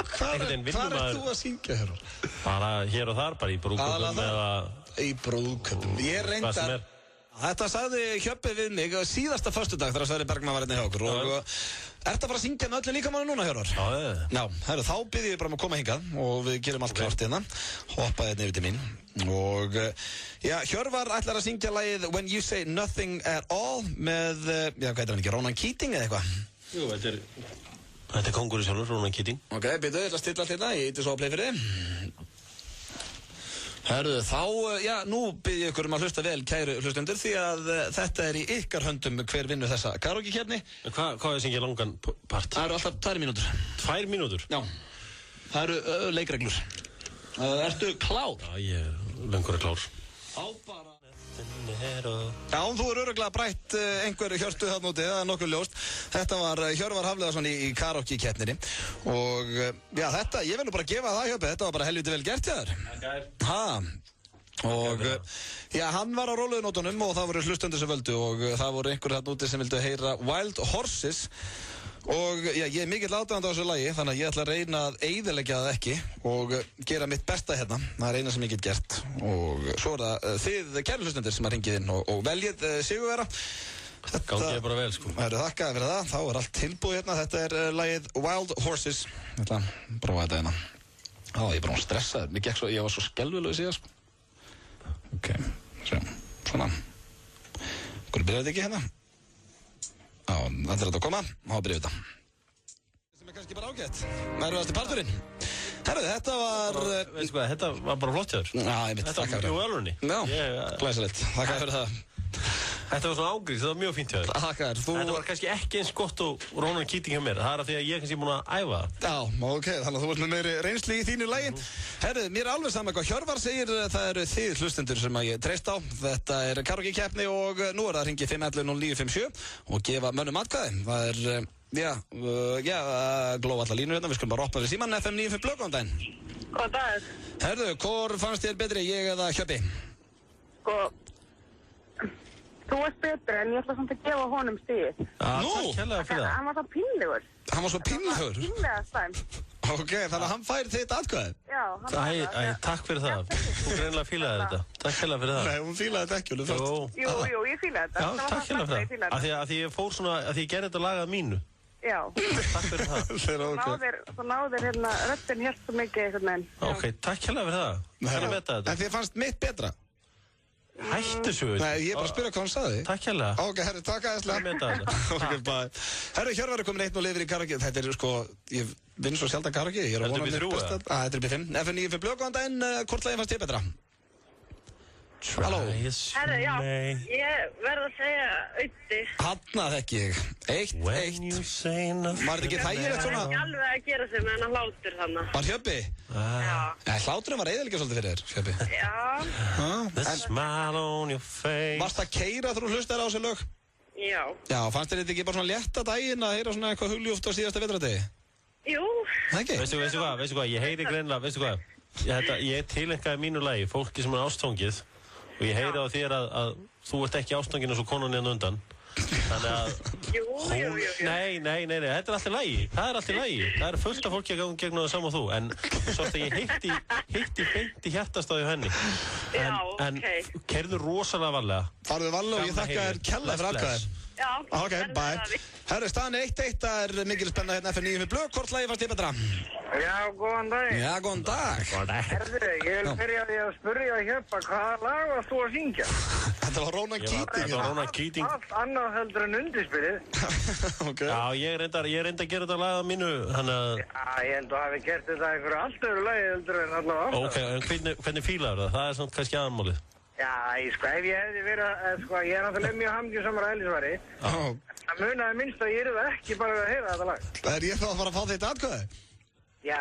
vinnum maður. Hvað er þú að syngja hér? Bara hér og þar, bara í brúðköpum eða... Í brúðköpum. Ég reyndar... Þetta sagði Hjöppi við mig síðasta föstudag þegar Sverrir Bergman var hérna hjá okkur og ertu að fara að syngja með öllu líkamannu núna, Hjörvar? Já, herru, þá byrjum við bara að koma hingað og við gerum allt klart hérna. Hoppaði hérna yfir til mín og Hjörvar ætlar að syngja lagið When You Say Nothing At All með, hvað heitir hann ekki, Ronan Keating eða eitthvað? Jú, þetta er kóngurinn sjálfur, Ronan Keating. Ok, byrju, ég ætla að stilla allt hérna, ég ítti svo að play fyrir þið. Herru, þá, nú byrð ég ykkur að hlusta vel, kæru hlustendur, því að þetta er í ykkar höndum hver vinnur þessa karaoke-keppni. Hvað er syngja langan part? Það eru alltaf 2 mínútur. 2 mínútur? Já. Það eru leikreglur. Ertu klár? Já, ég er löngur klár. Já, þú er örugglega brætt einhverju hjörtu þarna úti, það er nokkuð ljóst. Þetta var Hjörvar Hafliðarsson í karaoke-keppninni. Og já, þetta, ég vil nú bara gefa það Hjöppi, þetta var bara helviti vel gert hjá þér. Ha, og já, hann var á róluðunótunum og það voru hlustendur sem völdu og það voru einhverju þarna úti sem vildu heyra Wild Horses. Og já, ég er mikill aðdáandi á þessu lagi, þannig að ég ætla að reyna að eyðileggja það ekki og gera mitt besta hérna. Það er eina sem ég get gert. Og svo er það þið kæru hlustendur sem að ringið inn og veljið sigurvera. Gangi ég bara vel, sko. Það eru þakkaði fyrir það, þá er allt tilbúið hérna. Þetta er lagið Wild Horses. Ég ætla að prófa þetta hérna. Á, ég er bara stressaður. Ég var svo skelfilegur síðan, sko. Ok, svona. Hvernig byrjaði þetta ekki hérna? Já, þetta er þetta að koma, þá byrjum við þetta. Sem er kannski bara ágætt. Erfiðasti parturinn. Herru, þetta var... Veistu hvað, þetta var bara flott hjá þér. Já, ég mitt, þakka fyrir það. Þetta var mjög alvörni. Já, glæsilegt. Þakka fyrir það. Þetta var svona ágrís, þetta var mjög fínt hjá þér. Þakka þér. Þetta var kannski ekki eins gott og Ronan Keating hjá mér. Það er af því að ég er kannski búin að æfa það. Já, ok, þannig að þú varst með meiri reynslu í þínu lagi. Herru, mér er alveg saman hvað Hjörvar segir, það eru þið hlustendur sem að ég treyst á. Þetta er karaoke-keppni og nú er það að hringja 511-0957 og gefa mönnum atkvæði. Það er, glóa allar línur hérna, við skulum bara opna við síman FM 95 Blöð, góðan daginn. Góðan dag. Herru, hvor fannst þér betri, ég eða Hjöppi? Sko, þú ert betri en ég ætla samt að gefa honum stigið. Nú? Takk hérlega fyrir það. Hann var svo pínlegur. Hann var svo pínlegur? Pínlega slæm. Ok, þannig að hann fær þitt atkvæði? Já, hann fær það. Takk fyrir það. Þú greinlega fílaði þetta. Takk hérlega fyrir það. Nei, hún fílaði þetta ekki, alveg fyrst. Jú, ég fílaði þetta. Já, takk hérlega fyrir það. Af því ég fór svona, af því ég gerði þetta lagað mínu. Já. Takk fyrir það. Þú náðir hérna, röddin hér svo mikið einhvern veginn. Ok, takk hérlega fyrir það. Hvernig metta þetta? En þið fannst mitt betra? Hættu svo. Nei, ég er bara að spyrja hvað hann sagði. Takk hérlega. Ok, herru, takk aðeinslega. Það metta þetta. Ok, bæ. Herru, Hjörvar er komin 1-0 yfir í karaoke. Þetta er sko, ég vinn svo sjaldan karaoke. Ég er að vona mér besta. Þetta er upp í 5. FM 95 Blöð, góðan daginn. Hvort lagið fannst þér betra? Halló. Herru, já, ég verð að segja Auddi. Hanna þekki ég. 1-1. Var þetta ekki þægilegt svona? Það er ekki alveg að gera sig með hennar hlátur þannig. Var Hjöppi? Já. Hláturinn var eyðileggja svolítið fyrir þér, Hjöppi. Já. The smile on your face. Varst að keyra þegar þú hlustaðir á þessu lög? Já. Já, fannst þér þetta ekki bara svona létta daginn að heyra svona eitthvað huljúft á síðasta vetradegi? Jú. Það ekki? Veistu hvað, ég heyri greinilega, veistu hvað? Ég tilengaði mínu lagi, fólki sem er ástfangið. Og ég heyri á þér að þú ert ekki ástfangin eins og konan hérna undan. Þannig að... Jú. Nei, þetta er allt í lagi. Það er allt í lagi. Það er fullt af fólki að ganga gegn það sama og þú. En svo að ég hitti beint í hjartastáði henni. Já, en keyrðu rosalega varlega. Farðu varlega og ég þakka þér kærlega fyrir atkvæðið. Já. Ok, bye. Herru, staðan 1-1, það er mikil spenna hérna FM 95 Blöð. Hvort lagið fannst þér betra? Já, góðan dag. Já, góðan dag. Herðu, ég vil byrja því að spyrja Hjöppa, hvaða lag varst þú að syngja? Þetta var Ronan Keating. Þetta var Ronan Keating. Allt annað heldur en undirspilið. Ok. Já, ég reyndi að gera þetta lag að mínu, hann að... Já, ég held að hafi gert þetta einhverju allt öðru lagi heldur en allavega. Ok, en hvernig fílaður það? Það er svona kannski aðmálið. Já, ef ég hefði verið, ég er náttúrulega mjög hamingjusamur að Elísvari. Það munaði minnst að ég yrði ekki bara að heyra þetta lag. Er ég þá að fara að fá þitt atkvæði? Já,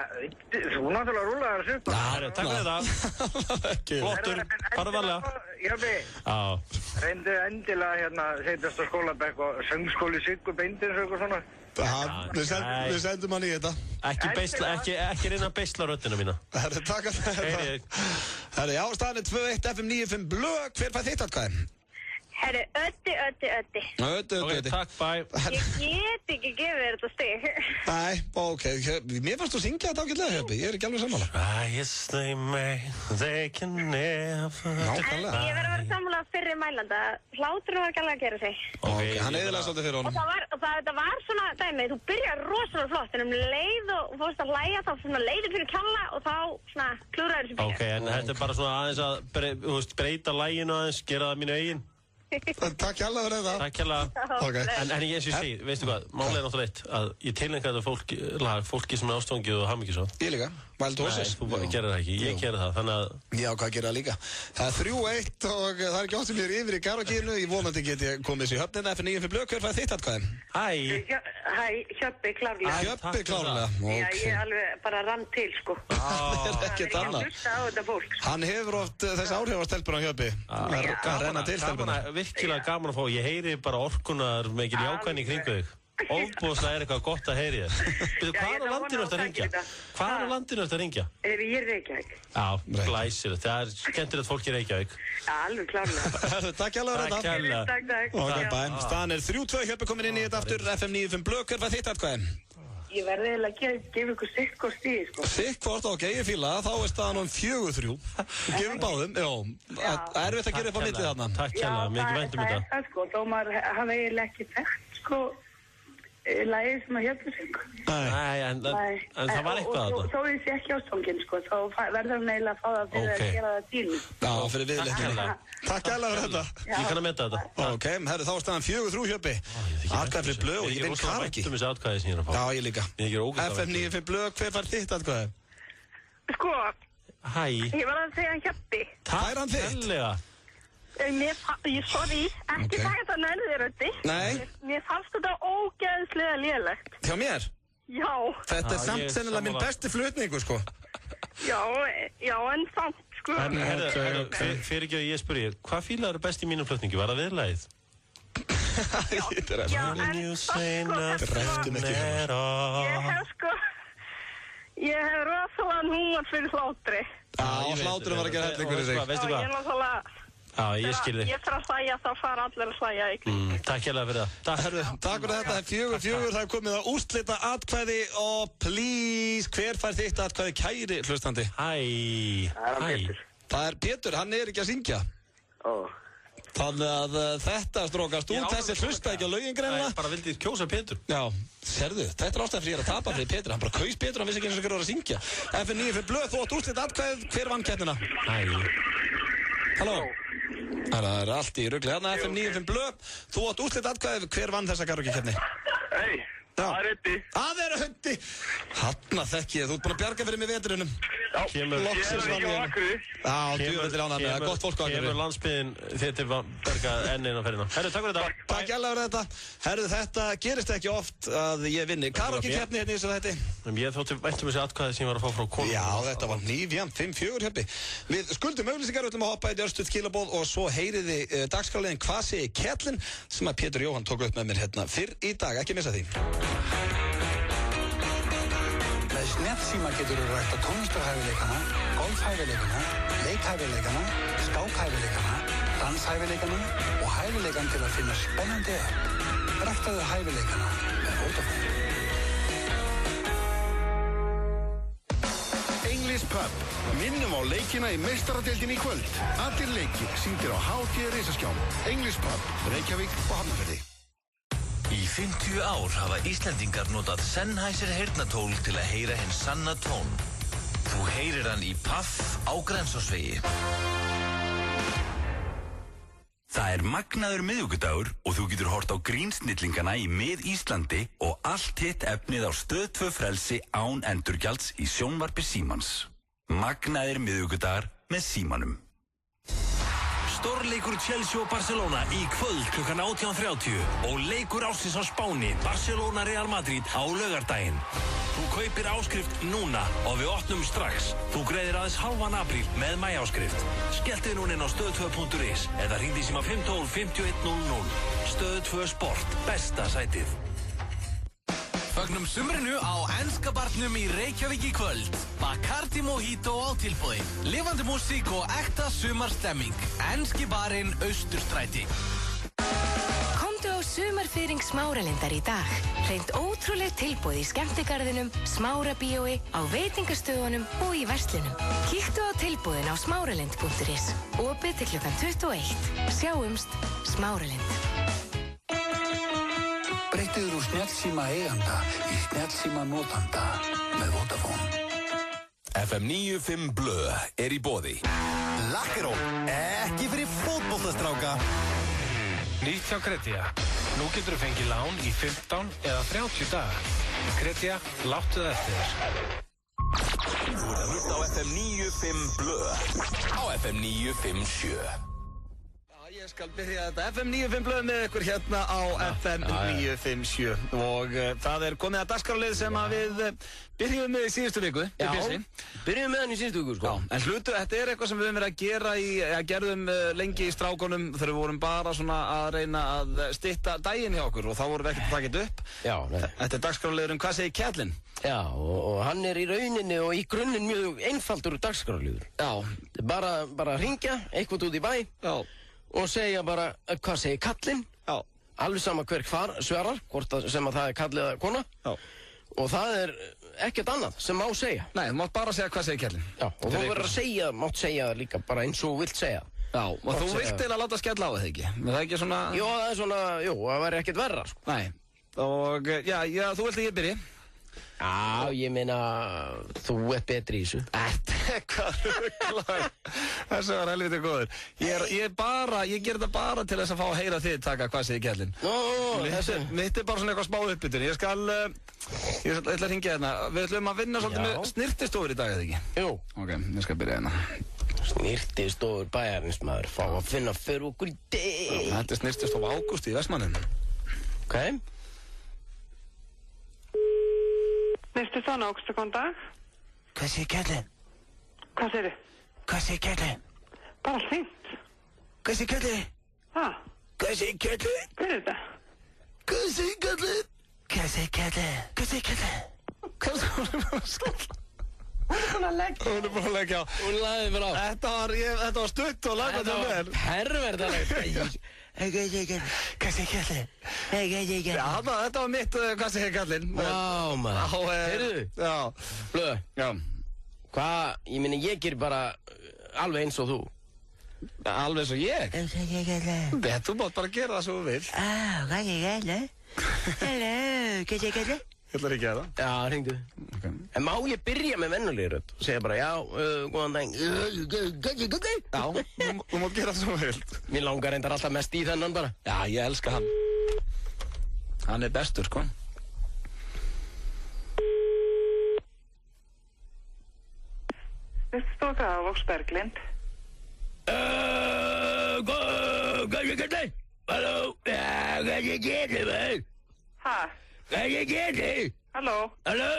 þú náttúrulega rúlaði þessu upp. Já, takk fyrir það. Flottur, fara varlega. Jöppi, reyndu endilega hérna, setjast á skólabekk og söngskóli Siggu Beindins og eitthvað svona. Við sendum hann í þetta. Ekki reyna að beisla röddina mína. Herru, takk að þetta. Herru, já, staðan er 2-1 FM 95 Blöð. Hver fær þitt atkvæði? Herru, Öddi. Ok, takk, bye. Ég get ekki gefið þér þetta stig. Nei, ok. Mér fannst þú syngja þetta ágætlega, Hjöppi. Ég er ekki alveg sammála. They can never... Nákvæmlega. Ég verð að vera sammála fyrri mælanda. Hláturinn var ekki alveg að gera sig. Ok, hann eðilega svolítið fyrir honum. Og þetta var svona dæmið. Þú byrjar rosalega flott, en leið og fórst að hlæja þá svona leiðir fyrir kjalla og þá svona klúraður þessu byrja. Ok, en þetta er bara svona aðeins að breyta læginu aðeins, gera það mínu eigin. Takk hérlega fyrir þetta. Takk hérlega. En eins og ég segi, veistu hvað, málega er náttúrulega eitt að ég tilenga þetta fólki sem er ástfangið og hamingjusam. Ég líka. Wild Horses. Nei, þú gerir það ekki, ég gerir það, þannig að... Já, hvað gerir það líka? Það 3-1 og það ekki oft sem ég yfir í karaokeinu. Ég vonandi get ég komið þessu í höfnina F9 fyrir blöð. Hver fær þitt atkvæði? Hæ, Hjöppi, klárlega. Hjöppi, klárlega. Já, ég alveg bara rann til, sko. Það er ekkert annað. Ég hlusta á þetta fólk. Hann hefur oft þessi áhrif á stelpuna Hjöppi. Að renna til stelpuna. Virkilega gaman að fá. Ég heyri bara orkunar mikil jákvæðni í kringu þig. Óbúðslega eitthvað gott að heyri þér. Hvað á landinu ertu að ringja? Hvað á landinu ertu að ringja? Ég er Reykjavík. Já, glæsilegt. Það er skemmtilegt fólk í Reykjavík. Já, alveg klárlega. Takk hjá þetta. Takk. Ok, bæ. Staðan er 3-2, Hjöppi komin inn í þetta aftur. FM 95 blöð, hver fær þitt atkvæði? Ég verði eiginlega að gefa ykkur sikk og stíð, sko. Sikk hvort, ok, ég fíla það. Þá er staðan 4-3. Gefum báðum, já. Erfitt að gera upp á millið þarna. Takk hjá mikið væntum þetta. Já, það er sko, þó maður hafa eiginlega ekki þekkt, sko, lagið sem að Hjöppi syngur. Nei, en það var eitthvað að það. Þó ég sé ekki ástóngin, sko, þá verður hann eiginlega að fá það fyrir að gera það tínu. Já, fyrir viðleikinu. Takk hérlega fyrir þetta. Ég kann að meta þetta. Ok, herru, þá er staðan 4-3, Hjöppi. Atkvæði fyrir blöð og ég vinn karaoke. Ég er ósað atkvæði sem ég er að fá. Já, ég líka. FM 95 blöð, hver fær þitt atkvæði? Sko, Hæ. Ég var að segja Hjöppi. Það er hann þitt. Sorry, ekki taka þetta nærðir röddi. Nei. Mér fannst þetta ógeðslega lélegt. Hjá mér? Já. Þetta er samt sennilega minn besti flutningu, sko. Já, en samt, sko. En fyrir ekki að ég spyrja, hvað fílaður best í mínum flutningi? Var það viðlagið? Já, en Dreftum ekki Ég hef rosalega húmor fyrir hlátri. Já, hláturum var að gera helling fyrir sig. Veistu hvað? Ég er náttúrulega... Já, ég skil þig. Ég fyrir að hlæja, þá fara allir að hlæja í kring. Takk hérlega fyrir það. Takk fyrir þetta, 4-4, það er komið að úrslita atkvæði og please, hver fær þitt atkvæði kæri hlustandi? Hæ. Það er Pétur, hann er ekki að syngja. Þannig að þetta strókast út, þessi hlusta ekki á lögin greinlega. Bara vildi kjósa Pétur. Já, sérðu, þetta er ástæðan fyrir ég að tapa fyrir Pétur. Hann bara kaus Pétur, hann vissi ekki eins og hver var að syngja. FN9 fyrir blöð, þú átt úrslita atkvæðið, hver vann keppnina? Halló. Það er allt í rugli. Hérna FM 95 blöð, þú átt úrslita atkvæðið, hver vann þessa karaoke-keppni? Hei, það er Hundi. Það er Hundi. Hanna þekki ég, þú ert búin að bjarga fyrir mig veturunum. Já, ég er ekki á Akureyri. Já, djúvöldir ánægð með það, gott fólk á Akureyri. Kemur landsbyggðin þér til að berga enn einn á ferðina. Herru, takk fyrir þetta. Takk hérlega fyrir þetta. Herru, þetta gerist ekki oft að ég vinni karaoke-keppni hérna í þessu þætti. Ég þótti væntum þessi atkvæði sem ég var að fá frá konum. Já, þetta var nýfjamt, 5-4 Hjöppi. Við skuldum auglýsingar, við ætlum að hoppa í djörstuð skilaboð og svo heyriði dagskrárliðin Hvað segir Kettlin sem að Pétur Jóhann tók upp með mér hérna fyrr í dag, ekki missa því. Með snjallsíma getur þú rætt á tónlistarhæfileikana, golfhæfileikana, leikhæfileikana, skákhæfileikana, danshæfileikana og hæfileikan til að finna spennandi upp. Ræktaðu hæfileikana með Vodafone. English Pub. Minnum á leikina í meistaradeildinni í kvöld. Allir leikir sýndir á HT Risaskjám. English Pub, Reykjavík og Hafnarfirði. Í 50 ár hafa Íslendingar notað Sennheiser heyrnartól til að heyra hinn sanna tón. Þú heyrir hann í Paff á Grensásvegi. Það er magnaður miðvikudagur og þú getur hort á grínsnillingana í mið-Íslandi og allt hitt efnið á Stöð 2 frelsi án endurgjalds í sjónvarpi Símans. Magnaðir miðvikudagar með Símanum. Stórleikur Chelsea og Barcelona í kvöld klukkan 18:30 og leikur ársins á Spáni, Barcelona Real Madrid á laugardaginn. Þú kaupir áskrift núna og við opnum strax. Þú greiðir aðeins halvan apríl með mæjáskrift. Skelltu núna inn á stöð2.is eða hringdu í síma 512 5100. Stöð 2 Sport, besta sætið. Fögnum sumrinu á enska barnum í Reykjavík í kvöld. Bacardi Mojito á tilboði. Lifandi músík og ekta sumarstemming. Enski barinn Austurstræti. Komdu á sumarfyring Smáralindar í dag. Hreint ótrúleg tilboð í skemmtigarðinum, Smárabíói, á veitingastöðunum og í verslunum. Kíktu á tilboðin á smáralind.is. Opið til klukkan 21. Sjáumst, Smáralind. Breyttiður úr snjallsíma eiganda í snjallsíma notanda með Vodafone. FM 95 blöð er í boði. Lakkeró, ekki fyrir fótboltastráka. Nýtt hjá Kredja. Nú getur þú fengið lán í 15 eða 30 daga. Kredja, láttu það eftir þér. Þú ert að hlusta á FM 95 Blö. Á FM 957. Ég skal byrja þetta FM 95 Blöð með ykkur hérna á FM 957 og það komið að dagskrárlið sem að við byrjum með í síðustu viku. Já, byrjum með hann í síðustu viku, sko. Já, en þetta eitthvað sem við höfum verið að gera gerðum lengi í strákunum þegar við vorum bara svona að reyna að stytta daginn hjá okkur og þá vorum við ekkert að taka þetta upp. Já, Þetta dagskrárliður Hvað segir Kjellin? Já, og hann í rauninni og í grunninn mjög einfaldur dagskrárliður. Já. Bara hringja, eitthvað út í bæ. Já. Og segja bara, hvað segir kallinn? Já. Alveg sama hver svarar, hvort sem að það kall eða kona. Já. Og það ekkert annað sem má segja. Nei, þú mátt bara segja hvað segir Kjellin. Já, og þú verður að mátt segja það líka bara eins og þú vilt segja. Já, og þú vilt eiginlega láta skella á það ekki? Er það ekki svona... Jó, það svona, það væri ekkert verra, sko. Nei, og já, þú vilt ekki byrja? Já, ég meina, þú betri í þessu. Hvað rugglar? Þessu var helviti góður. Ég ger þetta bara til þess að fá að heyra þið taka hvað segir Kjellin. Mitt bara svona eitthvað smá uppbytun. Ég ætla að hringja hérna. Við ætlum að vinna svolítið með snirtistofur í dag, eða ekki? Jú. Ok, ég skal byrja hérna. Snirtistofur bæjarins, maður. Fá að finna fyrir okkur í dag. Þetta snirtistof Ágúst í Vestmannum. Ok. Snirtistofan Ágúst, góðan dag. Hvað segir Kjellin? Hvað segir þið? Hvað segir Kjellin? Bara fínt. Hvað segir Kjellin? Hvað segir Kjellin? Hver er þetta? Hvað segir Kjellin? Hvað segir Kjellin? Hvað segir Kjellin? Hvað segir Kjellin? Hún er búin að leggja á. Hún lagði mér á. Þetta var stutt og lagði þetta vel. Herverðarlegt. Hvað segir Kjellin? Já, þetta var mitt hvað segir Kjellin. Vá, maður. Heyrðu? Já. Blöð. Já. Hvað, ég minni, ég ger bara alveg eins og þú. Alveg eins og ég? Þú mátt bara gera það svo þú vil. Hvað segir Kjellin? Hello, hvað segir Kjellin? Ég ætla ekki að það. Já, hringdu. En má ég byrja með vennulegri rödd og segja bara, já, góðan dag. Já, þú mátt gera það svo vilt. Mér langar reyndar alltaf mest í þennan bara. Já, ég elska hann. Hann er bestur, sko. Þetta stóð það á Vox Berglind. Hvað segir Kjellin? Halló, hvað segir Kjellin, maður? Hæ? Hvað segir Kjellin? Halló? Halló?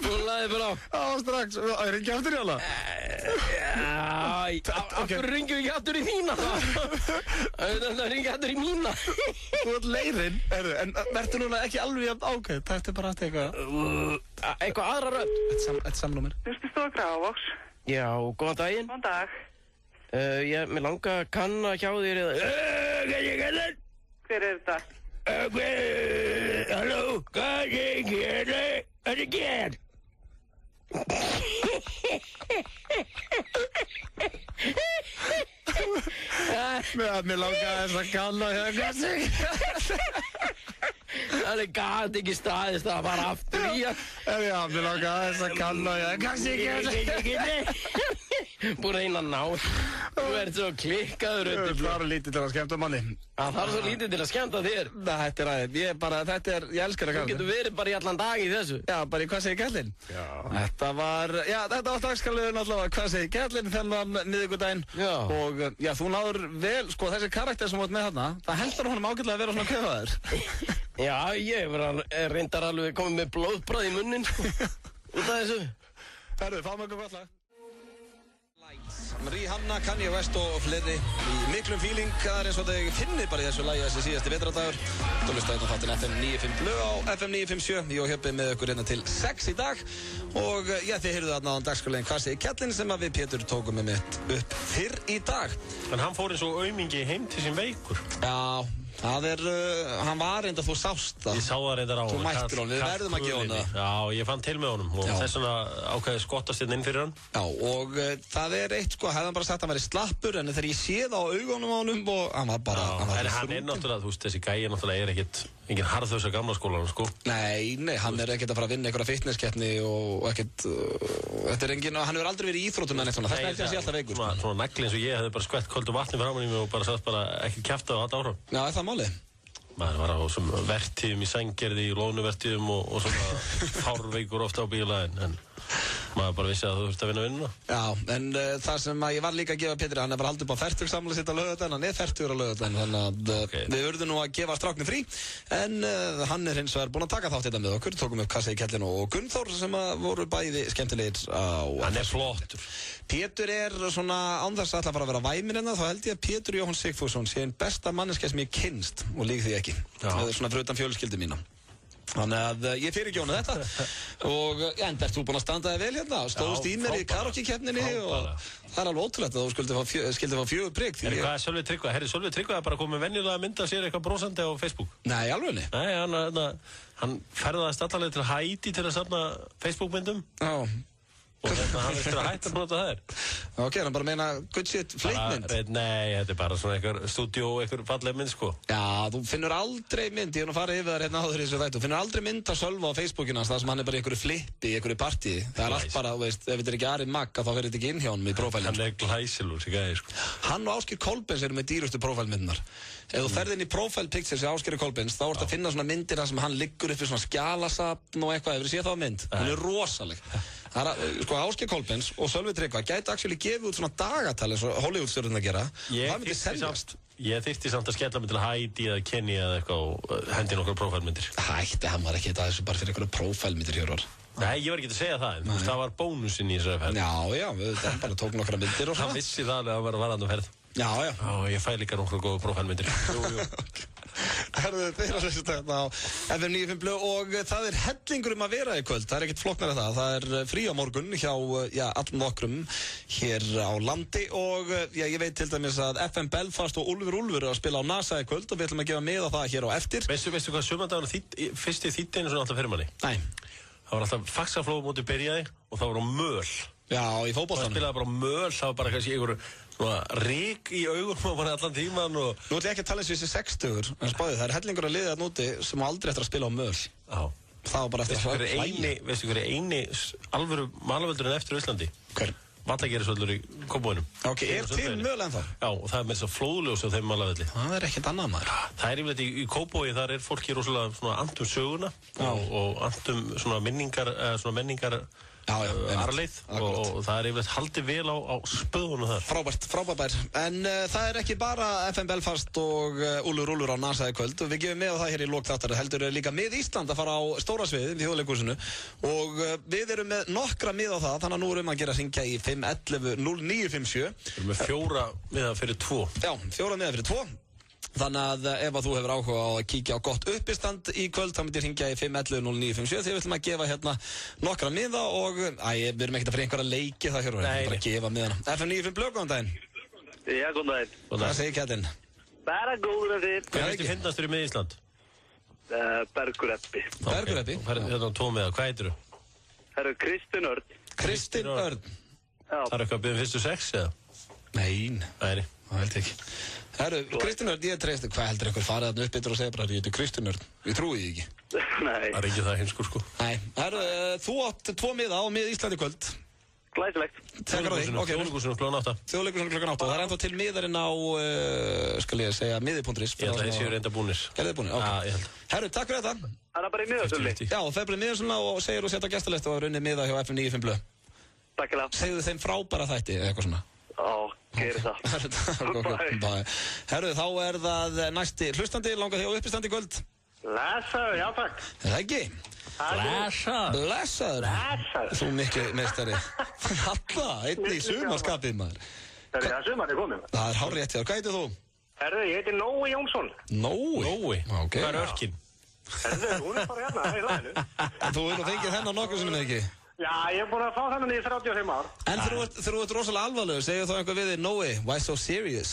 Hún lagði bara á. Já, strax. Það er ekki aftur í hana. Af hverju ringjum við ekki aftur í þína? Það ringjum aftur í mína. Þú ert leirinn. En verður núna ekki alveg ákveð. Taktu bara aftur eitthvað. Eitthvað aðra rödd. Eitt samnúmer. Þetta stóð það á Vox. Já, góðan daginn. Góðan dag. Mér langar að kanna hjá þér eða... Hvað segir Kjellin? Hver er þetta? Halló, hvað segir Kjellin? Hvað segir Kjellin? Mér langar þess að kanna hjá þér. Hvað segir Kjellin? Það gæti ekki staðist að fara aftur í hann. Já, mér langar þess að kanna hjá þér. Hvað segir Kjellin? Búin að reyna að ná. Þú ert svo klikkaður undir Það er lítið til að skemmta manni. Það er svo lítið til að skemmta þér. Þetta er aðeins, ég elskar að Þú getur verið bara í allan dag í þessu. Já, bara í hvað segir Kjellin? Já. Þetta var dagskrárliðurinn allavega hvað segir Kjellin þennan miðvikudaginn. Já. Og já, þú náður vel, sko þessi karakter sem þú ert með þarna, það hendur honum ágætlega að vera svona köfaður. Já, ég reyndar alveg komið með blóðbragð í munnin, sko. Út af þessu. Herðu, fáum okkur gott lag. Rihanna, Kanye West og fleiri í miklum feeling. Það er eins og þau finnir bara í þessu lagi þessi síðasti vetrardagur. Þú hlusta hérna þáttinn FM 95 Blö á FM 957. Ég og Hjöppi með ykkur hérna til 6 í dag. Og já, þið heyrðu þarna á dagskrárliðinn hvað segir Kjellin sem að við Pétur tókum með mitt upp fyrr í dag. En hann fór eins og aumingi heim til sín veikur. Já, hann var reynda, þú sást það. Ég sá það reyndar á Þú mættir honum, við verðum að gefa honum það. Já, ég fann til með honum og þess vegna ákveði skottast inn fyrir hann. Já, og það er eitt sko, hefði hann bara sagt að hann væri slappur, en þegar ég sé það á augunum á honum og hann var bara... En hann er náttúrulega, þú veist, þessi gæi náttúrulega er engin harðhaus á gamla skólanum, sko. Nei, hann er ekkert að fara að vinna einhverja fitnesskeppni og ekkert... Þetta er engin... Hann hefur aldrei verið í íþróttum en eitt svona. Þess vegna er ég alltaf veikur. Svona nagli eins og ég hefði bara skvett köldu vatni framan í mig og bara sagt bara ekki kjafta á þetta áhrif. Já, er það málið? Maður var á svona vertíðum í sængerði, í lónuvertíðum og svona fárveikur ofta á bíla en maður bara vissi að þú þurfti að vinna vinnuna. Já, en það sem ég var líka að gefa Pétri, hann bara haldið upp á fertugsamlega sitt á laugardaginn, hann fertugur á laugardaginn, þannig að við urðum nú að gefa stráknum frí, en hann hins vegar búinn að taka þátt þetta með okkur, tókum upp Kassa í Kellinu og Gunnþór sem voru bæði skemmtilegir á... Hann flottur. Pétur svona án þess að ætla bara að vera væminn þá held ég að Pétur Jóhann Sigfússon sé einn besta manneskja sem ég kynnst og lík því ekki. Svona fyrir utan fjölskyldu mína. Þannig að ég fyrirgjónu þetta og en ert þú búinn að standa þig vel hérna? Stóðst í mér í karaoke-keppninni og það alveg ótrúlegt að þú skildi fá 4 prik. Hvað er Sölvi Tryggva? Herri, Sölvi Tryggva bara komið venjulega að mynda sér eitthvað brósandi á Facebook. Nei, alveg niður? Nei, hann ferðaðist allavega til Haiti til að safna Facebook-myndum. Já. Og hann veist að hætta að nota þær. Ok, hann bara meina good shit fleikmynd. Nei, þetta bara svona einhver stúdíó, einhver falleg mynd sko. Já, þú finnur aldrei mynd, ég farið yfir það hérna áður í þessu þættu, þú finnur aldrei mynd að Sölva á Facebookina það sem hann bara í einhverju flippi, í einhverju partíi. Það allt bara, þú veist, ef þetta ekki Ari Magg þá verður þetta ekki inn hjá hann í prófælinn. Hann glæsilur, sig gæði sko. Hann og Ásgeir Kolbens eru með dýrustu prófælmyndunar. Ef þú ferð inn í profile pictures í Ásgeiri Kolbens þá ertu að finna svona myndir þar sem hann liggur upp í svona skjalasafn og eitthvað, hefur þið séð það á mynd? Hún er rosaleg. Það sko Ásgeir Kolbens og Sölvi Tryggva gæti actually gefið út svona dagatali eins og Hollywood-stjörnurnar gera. Það myndi seljast. Ég þyrfti samt að skella mig til Haiti eða Kenya eða eitthvað og hendi nokkru prófælmyndir. Hætti, hann var ekki þetta þessu bara fyrir einhverju prófælmyndir hér. Nei, ég var ekki að segja það, en það var bónusinn í þessari ferð. Já, hann bara tók nokkra myndir og svona. Hann vissi það alveg að hann var að varðan ferð. Já. Og ég fæ líka nokkru góða prófælmyndir. Jú. Herðu, þeir að hlusta þetta á FM 95 Blu og það er hellingur að vera í kvöld, það er ekkert flokknara það er frí á morgun hjá allum nokkrum hér á landi og ég veit til dæmis að FM Belfast og Úlfur að spila á NASA í kvöld og við ætlum að gefa með á það hér á eftir. Veistu hvað sumardagur fyrsti þýttinu svona alltaf fyrir manni? Nei. Það var alltaf faxaflóð móti byrjaði og það var á möl. Já, í fótboltanum. Það spilaði bara á möl, það var bara kannski einhverju rík í augum og bara allan tíman og... Nú ætlum ég ekki að tala eins og þessi 60-ur, en spáðið, það er hellingur að liða þarna úti sem aldrei eftir að spila á möl. Já. Það var bara eftir að hlæja. Veistu hver er eini alvöru malavöldurinn eftir Íslandi? Hver? Vallagerðisvöllur í Kópavoginum. Ok, er til möl ennþá? Já, og það er með þess að flóðljós á þeim malavöldi. Það er ekkert annað maður. Það er yfirleitt í Kópavogi, þar er fólki rosalega svona andum söguna og andum svona menningar arleið og það er yfirleitt haldið vel á spöðunum þar. Frábær. En það er ekki bara FM Belfast og Úlfur á NASA í kvöld og við gefum með á það hér í lok þáttar. Heldur líka með Ísland að fara á stóra sviðið í Þjóðleikhúsinu og við erum með nokkra mið á það, þannig að nú erum að gera hringja í 511-0957. Við erum með 4 miða fyrir 2. Já, 4 miða fyrir 2. Þannig að ef að þú hefur áhuga á að kíkja á gott uppistand í kvöld þá myndir hringja í 511-0957 því við ætlum að gefa hérna nokkra miða og við erum ekkert að fyrir einhverja leiki það hér og bara að gefa miðana. FM 95 Blu, góðan daginn. Já, góðan daginn. Hvað segir kællinn? Bara góður af þér. Hvað finnst þið finnastur í mið Ísland? Bergur Eppi. Bergur Eppi? Hérna 2 miða, hvað heitir þú? Það eru Kristinn Örn. Kristinn Örn? Já. Það er eitthvað að byrja fyrstu 6 eða? Nei, það held ekki. Herru, Kristinn Örn, ég treysti, hvað heldur einhver farið þarna upp yfir og segja bara, ég heiti Kristinn Örn, ég trúi því ekki. Nei. Það er ekki það hinskur sko. Nei, herru, þú átt 2 miða á mið Íslandi kvöld. Glæsilegt. Þjóðleikhúsinu klukkan 8. Þjóðleikhúsinu klukkan 8 og það er ennþá til miðarinn á, skal ég segja, miði.is. Ég held að þessi eru reynda búnir. Er þið búnir? Ok. Já, ég held. Herru, takk fyrir þetta. Það er bara í miðasölu. Já, það er bara í miðasölu og segir og setja gestalista og runni miða hjá FM 95 Blu. Takk fyrir það. Segðu þeim frábæra þætti, eitthvað svona. Gerir það. Herru, þá er það næsti hlustandi, langar þig á uppistandi kvöld? Blessaður, já takk. Er það ekki? Blessaður. Þú mikið meistari. Alla, einn í sumarskapið maður. Það er sumar í komið. Það er hárrétt hjá, hvað heitir þú? Herru, ég heiti Nói Jónsson. Nói? Ok. Hvað er örkinn? Herru, hún er bara hérna, í ræðinu. Þú hefur nú fengið hennar nokkuð sinnum ekki? Já, ég er búin að fá þennan í 35 ár. En þegar þú ert rosalega alvarlegur, segir þá einhver við þig, Nói, why so serious?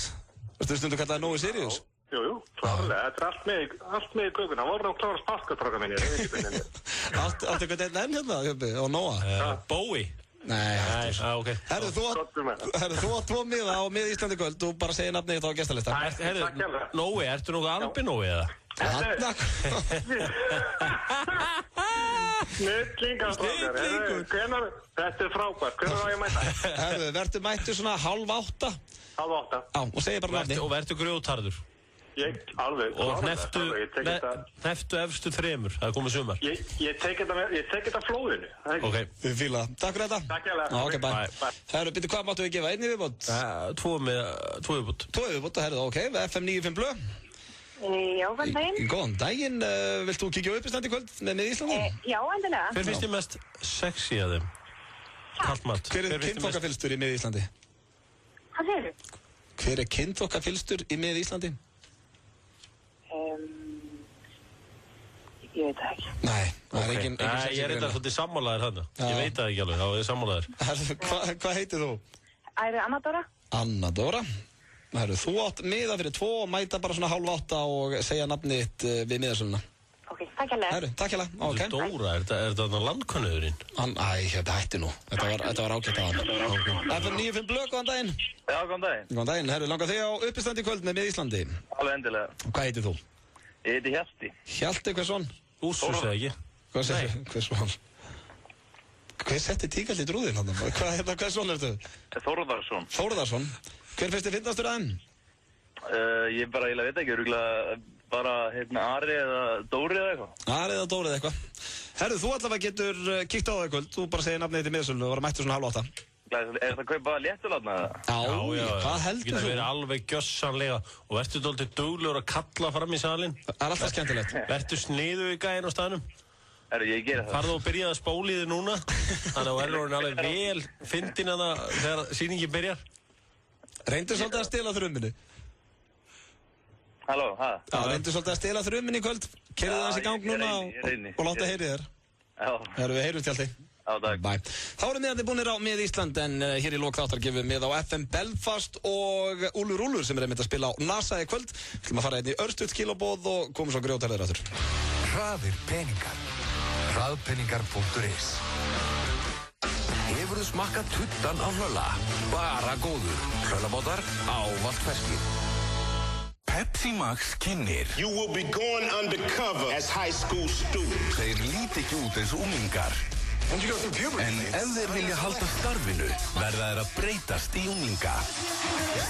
Þú stundu kallaði Nói serious? Jú, klárlega, þetta er allt með í kökuna. Það voru ná klára sparkatráka minni, ég veit ekki hvernig þetta. Áttu eitthvað einn enn hérna, Hjöppi, og Nóa? Bowie? Nei, ok. Herru, þú átt 2 miða á mið Íslandi kvöld, þú bara segir nafnið þá á gestalista. Herru, Nói, ertu nokkuð albinói eða? Snillingar. Þetta er frábært. Hvernig á ég að mæta? Herru, verður mættu svona 7:30? 7:30. Já, og segir bara nafni. Og verður grjótarður? Ég alveg. Og hneftu efstu 3, það komið sumar. Ég tek þetta flóðinu. Ok. Við fíla. Takk fyrir þetta. Takk hérlega. Ok, bye. Herru, byrju, hvað máttu við gefa? 1 í viðbót? 2 viðbót. 2 viðbót, herru, ok. FM 95 Blö. Já, góðan daginn. Góðan daginn. Vilt þú kíkja á uppistand í kvöld með Íslandi? Já, endilega. Hver finnst þið mest sexy að þeim? Kallmat. Hver er kynþokkafylstur í mið Íslandi? Hvað segir þú? Hver er kynþokkafylstur í mið Íslandi? Ég veit það ekki. Nei, það er engin ég er eitthvað svolítið sammálaðir þarna. Ég veit það ekki alveg, þá er ég sammálaðir. Hvað heitir þú? Anna Dóra. Anna Dóra. Herru, þú átt miða fyrir 2 og mæta bara svona 7:30 og segja nafnið þitt við miðasöluna. Ok, takk hérlega. Herru, takk hérlega. Ok. Dóra, er þetta landkönnuðurinn? Þetta hætti nú. Þetta var ágætt að hann. FM 95 Blö, góðan daginn. Já, góðan daginn. Góðan daginn. Herru, langar þig á uppistand í kvöld með Íslandi? Alveg endilega. Hvað heitir þú? Ég heiti Hjalti. Hjalti, hversson? Úsus eða ekki? Hvað segir þú? Hversson? Hver setti tíkall í drúðin hann? Hvað svon er þetta? Þórðarsson. Þórðarsson. Hver finnst þið fyndastur að þeim? Ég bara eiginlega veit ekki, örugglega bara Ari eða Dóri eða eitthvað. Ari eða Dóri eða eitthvað. Herru, þú allavega getur kíkt á það í kvöld. Þú bara segir nafnið þitt í miðasölunni og var að mættu svona 7:30. Er það að kaupa léttulatna eða? Já, hvað heldur þú? Getur verið alveg gjössanlega og verður dálítið duglegur að kalla fram í salin. Það er alltaf skemmtilegt. Verður sniðu í gæinn á staðnum. Ég gera það. Farðu og byrjaði að spóla í þið núna. Þannig að verður hún alveg vel fyndin þegar sýningin byrjar. Reyndu svolítið að stela þrumminni. Halló, hæ? Já, reyndu svolítið að stela þrumminni í kvöld. Keyrðu það hans í gang núna og láta heyri þér. Já. Herru, við heyrumst Hjalti. Já, takk. Bye. Þá erum miðandi búinir á Mið Ísland en hér í lok þáttar gefum við mið á FM Belfast og Úlur sem er einmitt að spila á NASA í kvöld. Við ætlum að fara inn í örstuð skilabóð og komum svo grjótarðir aftur. Hraðir peningar. Hraðpeningar.is. Hefurðu smakkað tuttan á Hlölla? Bara góður. Hlöllabátar ávallt ferskir. Pepsi Max kynnir. You will be going undercover as high school students. Þeir líti ekki út eins unglingar. En ef þeir vilja halda starfinu, verða þeir að breytast í unglinga.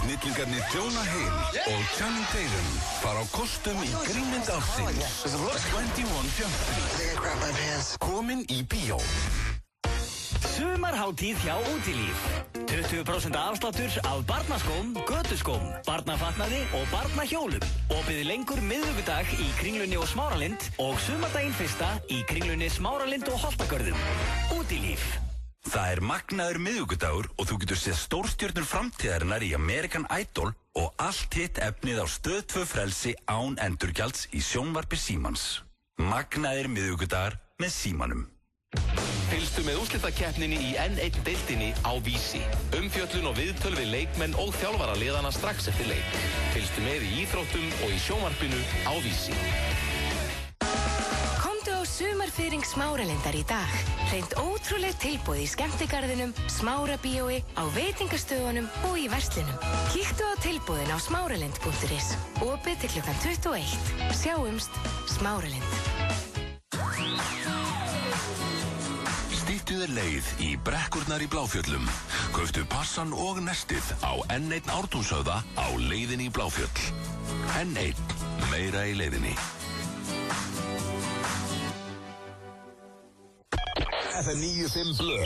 Snillingarnir Jonah Hill og Channing Tatum fara á kostum í grímynd ársins 21 Jump Street. Komin í bíó. Sumarhátíð hjá Útilíf. 20% afsláttur af barnaskóm, götuskóm, barnafatnaði og barnahjólum. Opið lengur miðvikudag í Kringlunni og Smáralind og sumardaginn 1. í Kringlunni, Smáralind og Holtagörðum. Útilíf. Það er magnaður miðvikudagur og þú getur séð stórstjörnur framtíðarinnar í American Idol og allt hitt efnið á Stöð 2 frelsi án endurgjalds í sjónvarpi Símans. Magnaðir miðvikudagar með Símanum. Fylgstu með úrslitakeppninni í N1 deildinni á Vísi. Umfjöllun og viðtöl við leikmenn og þjálfara liðana strax eftir leik. Fylgstu með í íþróttum og í sjónvarpinu á Vísi. Komdu á sumarfyring Smáralindar í dag. Hreint ótrúleg tilboð í skemmtigarðinum, Smárabíói, á veitingastöðunum og í verslunum. Kíktu á tilboðin á smáralind.is. Opið til klukkan 21. Sjáumst, Smáralind. Styttu þér leið í brekkurnar í Bláfjöllum. Kauftu passan og nestið á N1 Ártúnshöfða á leiðinni í Bláfjöll. N1, meira í leiðinni. FM 95 Blö.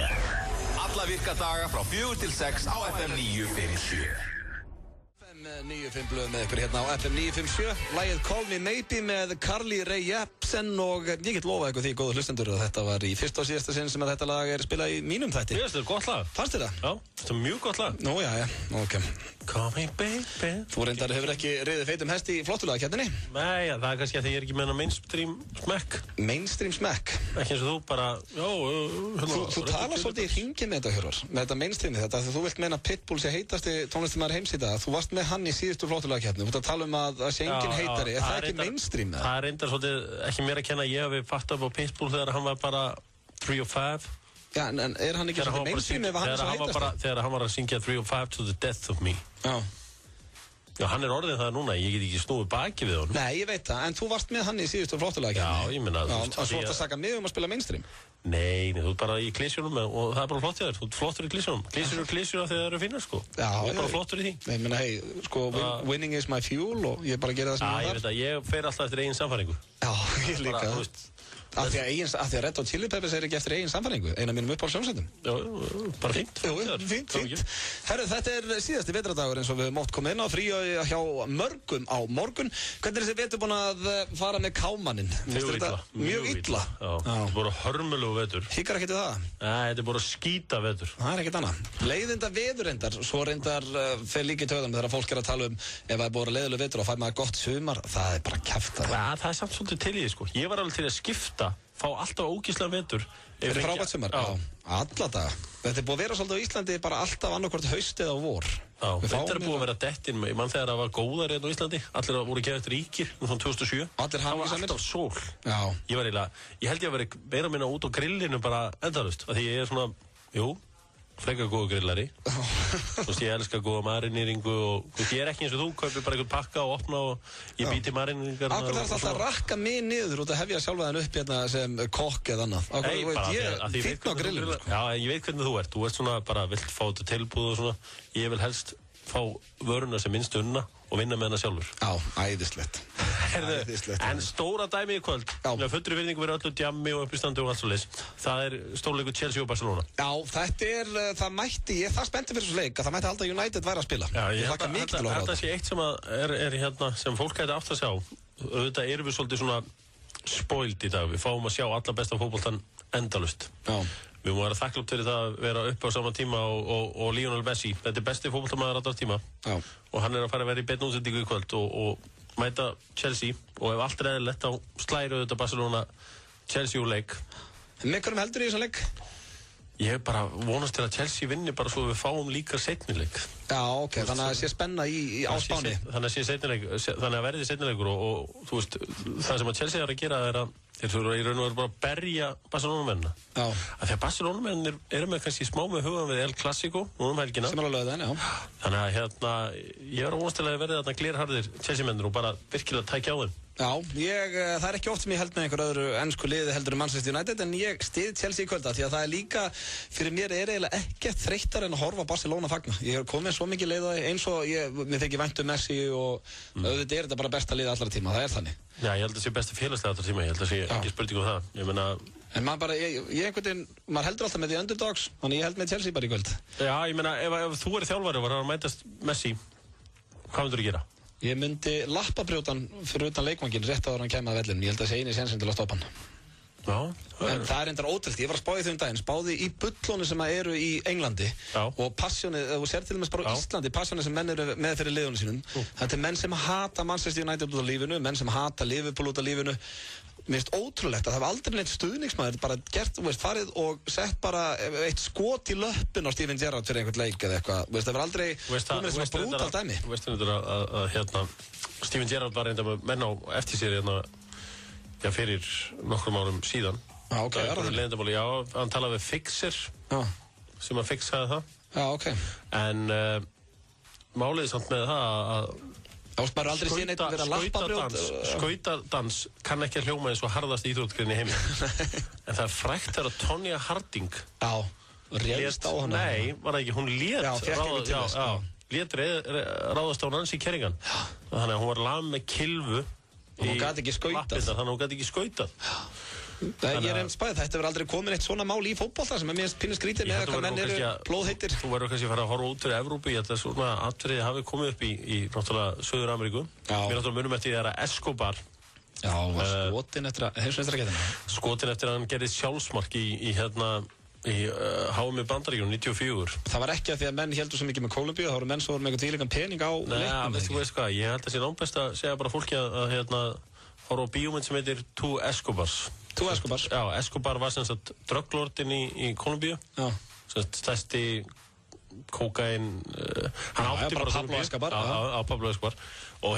Alla virka daga frá 4 til 6 á FM 957. FM 95 Blö með ykkur hérna á FM 957. Lagið Call Me Maybe með Carly Rae Jepsen og ég get lofað ykkur því góðu hlustendur að þetta var í fyrsta og síðasta sinn sem að þetta lag er spilað í mínum þætti. Mér finnst þetta gott lag. Fannst þér það? Já, þetta er mjög gott lag. Nú, já, ok. Call me baby. Þú reyndar hefur ekki riðið feitum hesti í flottulagakeppninni? Nei, það er kannski að því ég er ekki með hana mainstream smekk. Mainstream smekk? Ekki eins og þú bara, Þú talar svolítið í hringi með þetta, Hjörvar, með þetta mainstreami þetta, þú vilt meina Pitbull sé heitasti tónlistarmaður heims í dag. Þú varst með hann í síðustu flottulagakeppni. Þú ert að tala um að sé engin heitari. Er það ekki mainstream? Það er reyndar svolítið ekki mér að kenna. Ég hef fatt upp á Pitbull þegar hann var bara 3 og 5. Já, en er hann ekki svolítið mainstream ef hann er svo heitast? Þegar hann var að syngja 3 og 5 to the death of me. Já. Já, hann orðin það núna, ég get ekki snúið baki við honum. Nei, ég veit það, en þú varst með hann í síðustu flottulega. Já, ég meina... Já, og svo ætti að saka mig að spila mainstream. Nei, þú ert bara í klísjunum og það bara flott í þér. Þú ert flottur í klísjunum. Klísjur þegar það eru fínar, sko. Já, ég er bara flottur í því. Nei, menna, winning is my fuel og ég bara gera það sem ég þarf. Ég veit að ég fer alltaf eftir eigin samfæringu. Já, ég líka. Af því að Red Hot Chili Peppers er ekki eftir eigin samfæringu, eina mínum uppáhaldsljómsveitum. Já, bara fínt. Fínt. Herru, þetta er síðasti vetrardagur eins og við mátt koma inn á frí hjá mörgum á morgun. Hvernig er þessi vetur búin að fara með kámaninn? Mjög illa. Þetta er bara hörmulegu vetur. Híkar ekki til það? Nei, þetta er bara skýta vetur. Það er ekkert annað. Leiðinda veður reyndar, svo reyndar fer líka í töðum þegar fólk er að tala ef það er búin leiðileg vetur og fær maður gott sumar, það er bara kjafta. Það er samt svolítið til í því, sko. Ég var alveg til að skipta, fá alltaf ógeðslega vetur. Þetta er frábært sumar? Já. Alla daga. Þetta er búið að vera svolítið á Íslandi bara alltaf annarkvort haust eða vor. Já, þetta er búið að vera dettinn. Ég mann þegar það var góðar hérna á Íslandi. Allir voru gefið ríkir, svona 2007. Allir það var alltaf sól. Já. Ég held ég að vera meira minna út á grillinu bara endalaust. Af því ég er svona, frekar góðu grillari. Þú veist, ég elska góða marinýringu og ég er ekki eins og þú, kaupir bara einhvern pakka og opna og ég býti marinýringarna. Akkur þarf alltaf að rakka mig niður út að hefja sjálfa þenn upp hérna sem kokk eða annað. Nei, bara ég finn á grillinu. Já, en ég veit hvernig þú ert. Þú ert svona bara, vilt fá þetta tilbúð og svona. Ég vil helst fá vöruna sem minnst unna og vinna með hana sjálfur. Já, æðislegt. En stóra dæmi í kvöld, fullri virðingu fyrir öllu djammi og uppistandi og allt svo leys. Það er stórleikur Chelsea og Barcelona. Já, það mætti, ég er það spenntur fyrir þessu leik að það mætti halda United væri að spila. Já, ég held að þetta sé eitt sem er hérna, sem fólk gæti átt að sjá. Auðvitað erum við svolítið svona spoiled í dag. Við fáum að sjá alla besta fótboltan endalaust. Já. Við múum að vera þakklátt fyrir það að vera upp á sama tíma og Lionel Messi. Þetta er besti fótboltamaður alltaf tíma. Já. Og hann er að fara að vera í beinni útsendingu í kvöld og mæta Chelsea og ef allt er eðlilegt þá slæru auðvitað Barcelona Chelsea úr leik. Með hverjum heldur í þessum leik? Ég bara vonast til að Chelsea vinni bara svo við fáum líka seinni leik. Já, ok, þannig að það sé spenna á Spáni. Þannig að verði seinni leikur og þú veist, það sem að Chelsea er að gera er að þeir þurfa í raun og veru bara að berja Barcelona-mennina. Já. Af því að Barcelona-mennir eru með kannski smá með hugan við El Clasico núna helgina. Sem er á laugardaginn, já. Þannig að ég er að vonast til að verði þarna glérharðir Chelsea-mennir og bara virkilega tækja á þeim. Já, það er ekki oft sem ég held með einhver öðru ensku liði heldur Manchester United en ég styð Chelsea í kvölda því að það er líka, fyrir mér er eiginlega ekkert þreyttar en að horfa Barcelona fagna. Ég hef komið svo mikið leið á því eins og mér þykir vænt Messi og auðvitað er þetta bara besta liði allra tíma, það er þannig. Já, ég held að það sé besta félagslega allra tíma, ég held að það sé ekki spurning það. Ég meina... En maður bara, maður heldur alltaf með því underdogs, þannig ég held með Chelsea bara í kvöld. Já, ég meina, ef þú er þjálfari og var að mætast Messi, hvað myndur þú gera? Ég myndi lappabrjótan fyrir utan leikvangin rétt áður hann kæmaði vellinu. Ég held að það sé eini sénsinn til að stoppa hann. Já. En það er endar ótrúlegt. Ég var að spáði því daginn. Spáði í bullónu sem eru í Englandi. Já. Og passjónið, þú sér til og með bara á Íslandi, passjónið sem menn eru með fyrir liðunum sínum. Þetta er menn sem hata Manchester United út af lífinu, menn sem hata Liverpool út af lífinu. Mér finnst ótrúlegt að það var aldrei neitt stuðningsmaður bara gert, farið og sett bara eitt skot í löppin á Steven Gerrard fyrir einhvern leik eða eitthvað, það var aldrei komið svona brútalt dæmi. Þú veist þetta að Steven Gerrard var reynda með menn á eftir sér fyrir nokkrum árum síðan. Já, ok, já, hann talaði við Fixer sem að fixaði það. Já, ok. En máliði samt með það að skautadans kann ekki að hljóma eins og harðast íþróttgrein í heimi. En það er frægt þegar Tonya Harding réðst á hana. Nei, var það ekki, hún lét ráðast á Nancy Kerrigan. Þannig að hún var lam með kilvu hún gæti ekki skautað. Þannig að hún gæti ekki skautað. Ég er spæð, þetta verður aldrei komin eitt svona mál í fótbolta sem er mér pínu skrítið með hvað menn eru blóðheittir. Þú verður kannski að fara að horfa út fyrir Evrópu, ég held að svona atriði hafi komið upp í náttúrulega Suður Ameríku. Mér náttúrulega munum eftir því að Escobar. Já, var skotin eftir að heimsmeistarakeppnina. Skotin eftir að hann gerði sjálfsmark í HM í Bandaríkjunum 94. Það var ekki að því að menn heldur svo mikið með Kólumbíu, það voru menn svo voru með eitthvað tvíleikan pening á leiknum. Nei, þú veist hvað, ég held að sé námbest að segja bara fólki að horfa á bíómynd sem heitir Two Escobars. Two Escobars? Já, Escobar var sem sagt drugglordinn í Kólumbíu. Já. Sem sagt stærsti kókain, hann átti bara Pablo Escobar. Á Pablo Escobar. Og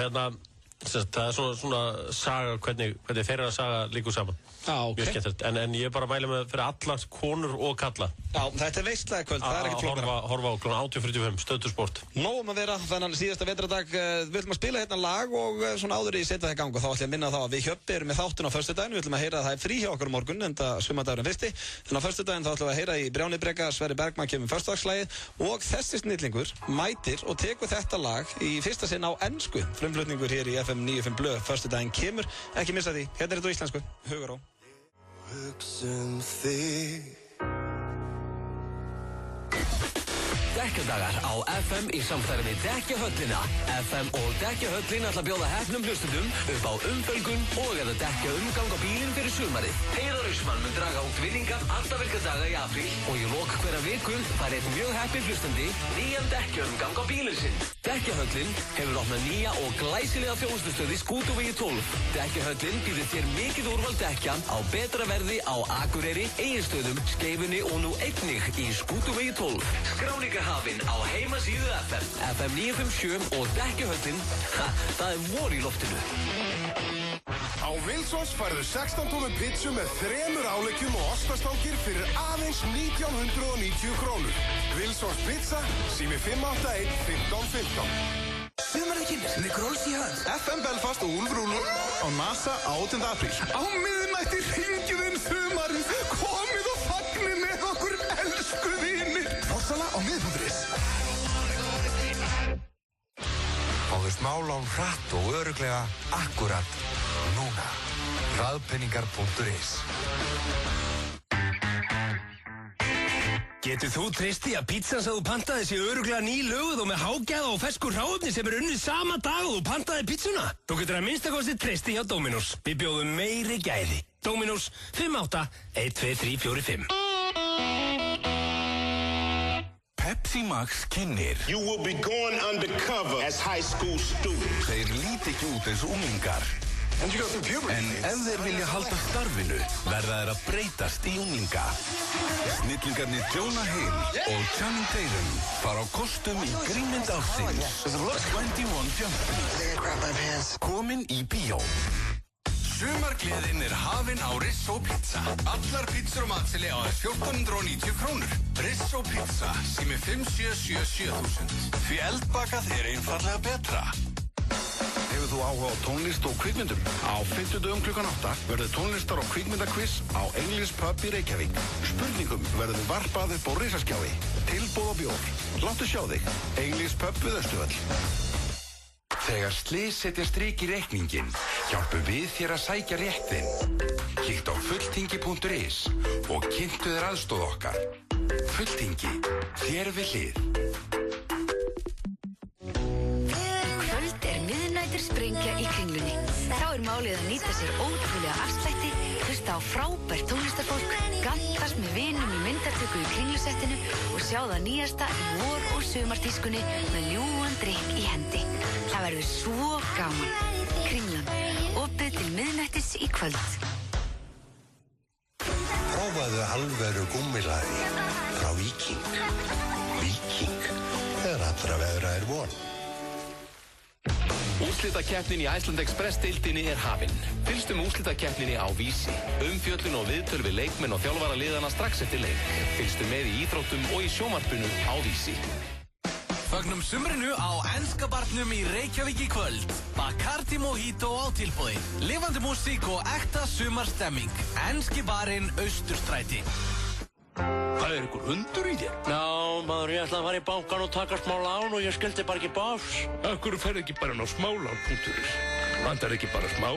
Það svona saga, hvernig þeirra saga líkur saman. Okay. Mjög skemmtilegt. En ég bara mæli með fyrir allar konur og kalla. Já, þetta veistlega kvöld, það ekki flóknara. Horfa á kl. 18:45, Stöðusport. Nóum að vera þennan síðasta vetradag. Við ætlum að spila hérna lag og svona áður í setja það í gang og þá ætlum ég að minna þá að við Hjöppi erum með þáttun á föstudaginn. Við ætlum að heyra að það er frí hjá okkur morgun, enda sumardagurinn fyrsti. En á föstudaginn þá ætlum við að heyra í Brjánibreka, Sverrir Bergmann kemur föstudagslagið og þessi snillingur mætir og tekur þetta lag í fyrsta sinn á ensku. Frumflutningur hér í FM 95 Blö, föstudaginn kemur. Ekki missa því, hérna er þetta á íslensku. Hugaró. Dekkjadagar á FM í samstarfi við Dekkjahöllina. FM og Dekkjahöllin ætla að bjóða hefnum hlustendum upp á umfölgun og að dekkja umgang á bílinn fyrir sumarið. Heiðar Austmann mun draga út vinninga alla virka daga í apríl og í lok hverja viku fær einn mjög heppinn hlustandi nýjan dekkjaumgang á bílinn sinn. Dekkjahöllin hefur opnað nýja og glæsilega þjónustustöð í Skútuvegi 12. Dekkjahöllin býður þér mikið úrval dekkja á betra verði á Akureyri, Egilsstöðum, Skeifunni og nú einnig í Skútuvegi 12. Skráningahafinn á heimasíðu FM. FM 957 og Dekkjahöllin, það er vor í loftinu. Á Wilsons færðu 16 tómum pizzu með 3 áleggjum og ostastangir fyrir aðeins 1990 krónur. Wilsons pizza, sími 581 1515. Sumarið kynnes með Gróls í hönd. FM Belfast og Úlfrúlur á NASA 8. apríl. Á miðnætti hringjum við sumarið. Komið og fagnið með okkur elsku vinir. Forsala á miðpunktris. Fáðu smálán hratt og örugglega akkurat núna. Hraðpenningar.is. Getur þú treyst því að pítsan sem þú pantaði sé örugglega nýlöguð og með hágæða og fersku hráefni sem unnið sama dag og þú pantaði pítsuna? Þú getur að minnstakosti treysti hjá Dominos. Við bjóðum meiri gæði. Dominos 58 12345. Pepsi Max kynnir. You will be going undercover as high school students. Þeir líti ekki út eins og unglingar. En ef þeir vilja halda starfinu, verða þeir að breytast í unglinga. Snillingarnir Jonah Hill og Channing Tatum fara á kostum í grínmynd ársins 21 Jump Street. Komin í bíó. Sumargleðin er hafin á Risso Pizza. Allar pizzur og matseli á 1490 krónur. Risso Pizza, sími 5777000. Því eldbakað er einfallega betra. Hefur þú áhuga á tónlist og kvikmyndum? Á 50 klukkan 8 verður tónlistar og kvikmyndakviss á English Pub í Reykjavík. Spurningum verður varpað upp á risaskjái. Tilboð og bjór. Láttu sjá þig. English Pub við Austurvöll. Þegar slys setja strik í reikningin, hjálpum við þér að sækja réttin. Kíkt á fulltingi.is og kynntu þér aðstoð okkar. Fulltingi, þér við hlið. Sprengja í Kringlunni. Þá er málið að nýta sér ótrúlega afslætti, hlusta á frábært tónlistarfólk, gantast með vinum í myndatöku í Kringlusettinu og sjá það nýjasta í vor- og sumartískunni með ljúfan drykk í hendi. Það verður svo gaman. Kringlan, opið til miðnættis í kvöld. Prófaðu alvöru gúmmilaði frá Viking. Viking, þegar allra veðra er von. Úrslitakeppnin í Iceland Express deildinni er hafin. Fylgstu með úrslitakeppninni á Vísi. Umfjöllun og viðtöl við leikmenn og þjálfara liðana strax eftir leik. Fylgstu með í íþróttum og í sjónvarpinu á Vísi. Fögnum sumrinu á enska barnum í Reykjavík í kvöld. Bacardi Mojito á tilboði. Lifandi músík og ekta sumarstemming. Enski barinn Austurstræti. Það er ykkur hundur í þér? Já, maður, ég ætlaði að fara í bankan og taka smá lán og ég skildi bara ekki báfs. Akkur ferð ekki bara inn á smálán.is. Vantar ekki bara smá?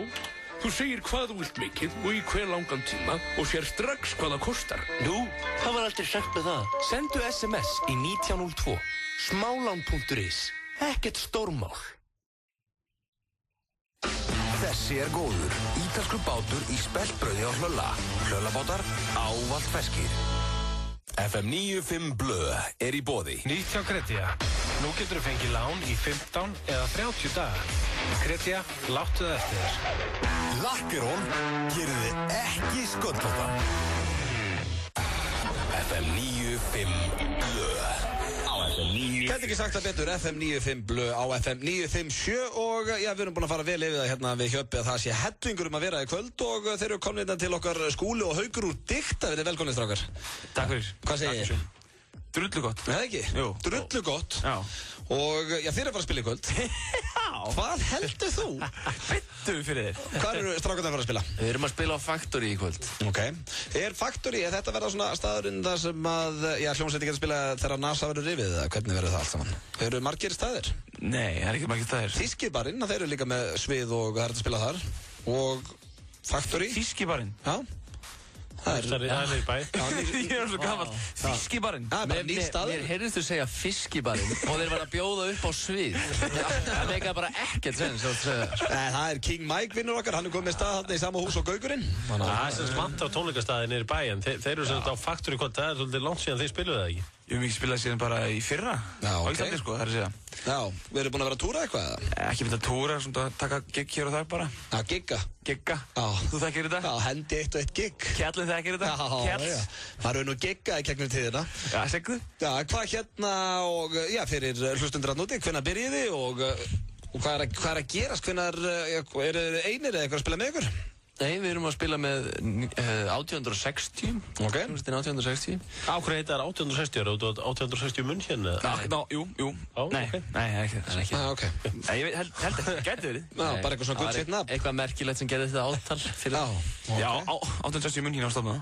Þú segir hvað þú vilt mikið og í hver langan tíma og sér strax hvað það kostar. Nú, það var aldrei sagt með það. Sendu SMS í 1902. Smálán.is. Ekkert stórmál. Þessi er góður. Ítalskur bátur í speltbrauði á Hlölla. Hlöllabátar ávallt ferskir. FM 95 Blö er í boði. Nýtt hjá Kredía. Nú getur þú fengið lán í 15 eða 30 daga. Kredía, láttu það eftir þér. Lakkerón gerir þið ekki sköllóttan. FM 95 Blö á FM 95 Gæti ekki sagt það betur, FM 95 Blö á FM 957 og já, við erum búin að fara vel yfir það hérna við Hjöppi að það sé hellingur að vera í kvöld og þeir eru komin til okkar Skúli og Haukur úr Dikta, við erum velkomnir strákar. Takk fyrir. Hvað segir ég? Drullu gott. Nei, ekki? Jú. Drullu gott. Já. Og já, þeir eru að fara að spila í kvöld. Já. Hvað heldur þú? Bittu fyrir þér. Hvað eru strákarnir að fara að spila? Við erum að spila á Factory í kvöld. Ok. Factory, þetta verða svona staðurinn þar sem að, já, hljómsveitin getur spila þegar NASA verður rifið eða hvernig verður það allt saman? Eru margir staðir? Nei, það er ekki margir staðir. Þýskibarinn, þeir eru líka með svið og það er að spila þar. Og Factory. Þýskibarinn? Já. Það er í bæ. Ég er svo gammal. Fiskibarinn. Það er bara nýr staður. Mér heyrðist þú segja fiskibarinn og þeir var að bjóða upp á svið. Það meikaði bara ekkert sens að segja. Það er King Mike vinnur okkar, hann er komið með stað þarna í sama hús og Gaukurinn. Það er sem smant á tónleikastaði niður í bæ en þeir eru sem þetta á Factory kvöld, það er svolítið langt síðan þeir spiluðu það ekki. Ég hef mikið spilað síðan bara í fyrra. Já, ok. Á Íslandi sko, það er að segja. Já, við erum búin að vera að túra eitthvað eða? Ekki myndi að túra, svona að taka gig hér og þar bara. Já, gigga. Gigga. Já. Þú þekkir þetta? Já, hendi eitt og eitt gig. Kjallin þekkir þetta? Já, Kjall. Það eru nú gigga í gegnum tíðina. Já, segðu. Já, hvað hérna og, já, fyrir hlustundur að núti, hvenær byrjiði og hvað er að gerast, hvenær, eru þið einir eða eitthvað að spila með ykkur? Nei, við erum að spila með 1860. Ok. 1860. Á hverju heitar 1860? Er það 1860 munn hérna? Jú. Nei, ekki. Það er ekki. Ok. Nei, ég held ekki, gæti verið. Já, bara eitthvað svona good shit nafn. Eitthvað merkilegt sem gerði þetta áttal fyrir það. Já, 1860 munn hérna á stofnum.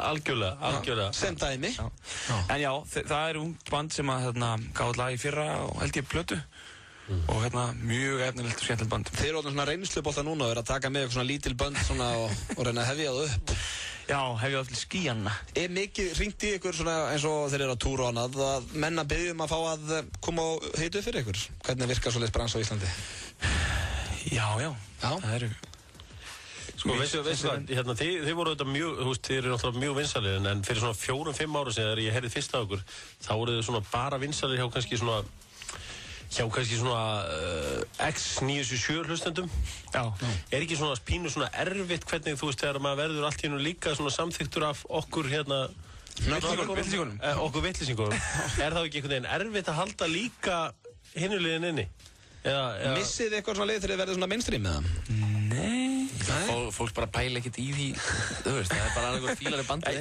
Algjörlega. Sem dæmi. En já, það er ungt band sem að gáði lag í fyrra og held ég plötu. Og mjög efnilegt og skemmtilegt band. Þeir eru svona reynslubolta núna og eru að taka með eitthvað svona lítil bönd svona og reyna að hefja það upp. Já, hefja það til skíjanna. Er mikið hringt í ykkur svona eins og þeir eru að túra og annað að menn að biðja að fá að koma og heitu fyrir ykkur? Hvernig virkar svoleiðis bransa á Íslandi? Já. Það eru... Sko, veistu hvað, þið voru þetta mjög, þú veist, þið eru náttúrulega mjög vinsalir en fyrir svona 4-5 ára sem þegar ég heyrði fyrst af okkur þá voru þið svona bara vinsalir hjá kannski svona X977 hlustendum. Já. Er ekki svona pínu svona erfitt hvernig þú veist þegar maður verður allt í hennu líka svona samþyktur af okkur Vitlýsingunum. Okkur vitlýsingunum. Er það ekki einhvern veginn erfitt að halda líka hinulegin inni? Missið þið eitthvað svona leið þegar þið verður svona mainstream með það? Nei. Fólk bara pæla ekkert í því, þú veist, það er bara einhver fílar í bandið.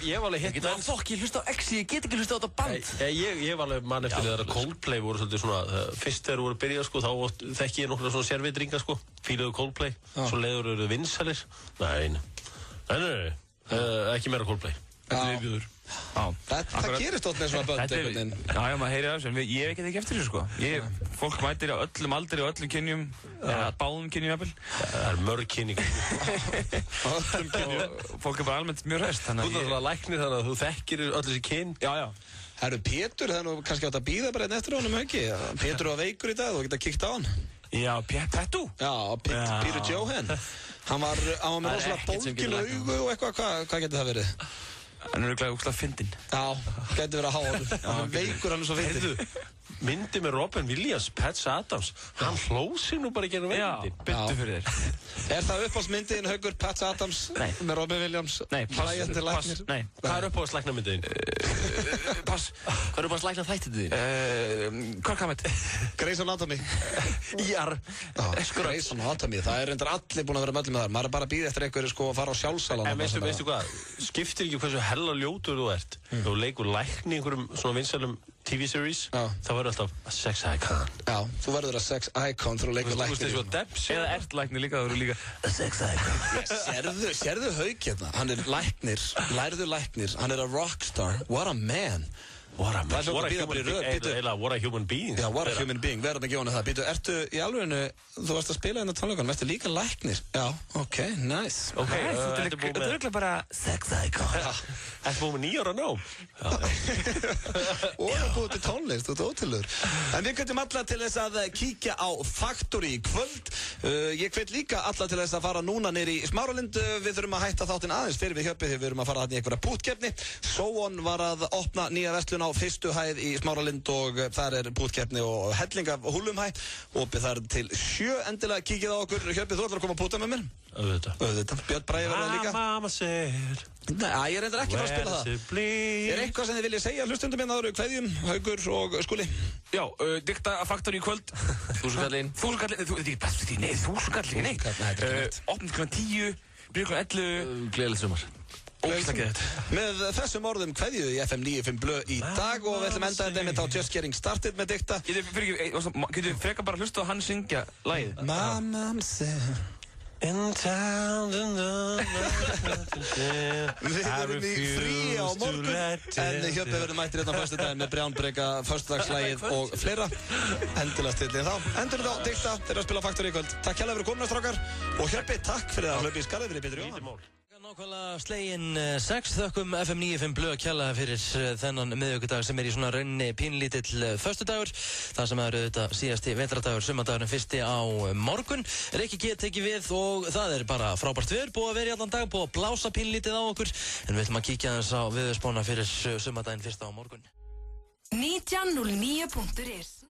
Ég var alveg hitt með... Fokk, ég hlusta á X, ég get ekki hlusta á þetta band. Ég var alveg mann eftir þegar Coldplay voru svolítið svona, fyrst þegar voru að byrja sko, þá þekki ég nokkra svona sérvitringa sko, fíluðu Coldplay, svo leiður eru vinsalir. Nei, ekki meira Coldplay. Það gerist ótt með svona bönd einhvern veginn. Já, maður heyrir af þessu, en ég veit ekki eftir þessu sko. Fólk mætir á öllum aldri og öllum kynjum, eða báðum kynjum jafnvel. Það er mörg kynning. Fólk er bara almennt mjög hræst. Þú er alltaf læknir þannig að þú þekkir öll þessi kyn. Já. Herru, Pétur, það er nú kannski átt að bíða bara einn eftir honum, ekki? Pétur var veikur í dag, þú geta kíkt á hann. Já, Pettu? Já, Peter Johan. Hann var með rosalega bólgin augu og eitthvað, hvað getur það verið? Hann er auðvitað úrslega fyndinn. Já, getur verið að háa honum. Hann er veikur, hann er svo fyndinn. Myndi með Robin Williams, Patch Adams, hann hlóð sig nú bara í gennum veikmyndin. Já, byttu fyrir þér. Er það uppáhaldsmyndiðin, Haukur, Patch Adams með Robin Williams? Nei, pass. Nei. Hvað er uppáhaldslæknamyndiðin? Pass. Hvað er uppáhaldslækna þættið? Korkamet. Grey's Anatomy. Íar. Grey's Anatomy, það er reyndar allir búin að vera möllum með þar. Maður er bara að bíða eftir einhverju sko að fara á sjálfsalan. En veistu hvað, skiptir ekki hversu hella ljótur þú ert. Þú leikur lækni í einhverjum svona vinsælum TV-series, það verður alltaf a sex icon. Já, þú verður að sex icon þegar þú leikur læknir. Þú veist þessu að Debs. Eða ert læknir líka, það verður líka a sex icon. Sérðu Hauk hérna, hann er læknir, lærðu læknir, hann er a rockstar, what a man. What a human being. Já, what a human being, verðum ekki vonið það. Býtu, ertu í alveginu, þú varst að spila hérna tónleikunum, ertu líka læknir? Já, ok, nice. Ok, þetta er auðvitað bara sex icon. Þetta búið með 9 ára ná. Og það búið til tónlist, þú ert ótrúlegur. En við kveitum alla til þess að kíkja á Factory í kvöld. Ég kveit líka alla til þess að fara núna niður í Smáralind. Við þurfum að hætta þáttinn aðeins fyrir við Hjöppi því við erum að fara þarna í einhverja bútkeppni. Sóon var að opna nýja verslun á fyrstu hæð í Smáralind og þar bútkeppni og helling af húlumhæ. Opið þar til 7, endilega kíkið á okkur. Hjöppi, þú ætlar að koma að púta með mér? Auðvitað. Björn Bragi verður líka. Mamma said. Nei, ég reyndar ekki að fara að spila það. Eitthvað sem þið viljið segja hlustundum hérna áður, kveðjum, Haukur og Skúli? Já, Dikta Faktor í kvöld. 1000 kallinn. 1000 kallinn, þetta er ekki bestu því, nei, 1000 kallinn, nei. Opnum kl. 10, byrjum kl. 11. Gleðilegt sumar. Með þessum orðum kveðju í FM 95 Blö í dag og við ætlum enda þetta með á Just Getting Started með Dikta. Getur frekar bara hlusta á hann syngja lagið? Mamma said In town Við erum í frí á morgun en Hjöppi verður mættir hérna á föstudaginn með Brjánbreka, föstudagslægið og fleira. Endilega stillið þá. Endur þetta á Dikta, þeir eru að spila Faktor í kvöld. Takk hérlega fyrir komuna, strákar. Og Hjöppi, takk fyrir að hlaupa í skarðið fyrir Pétur Jóhann. Nákvæmlega slegin 6 þökkum FM 95 Blö kjalla fyrir þennan miðvikudag sem í svona raunni pínlítill föstudagur. Það sem þetta síðasti vetradagur, summardagurinn fyrsti á morgun. Rikki G tekið við og það bara frábært veður, búið að vera í allan dag, búið að blása pínlítið á okkur. En við ætlum að kíkja aðeins á veðurspána fyrir summardaginn fyrsta á morgun. 1909.is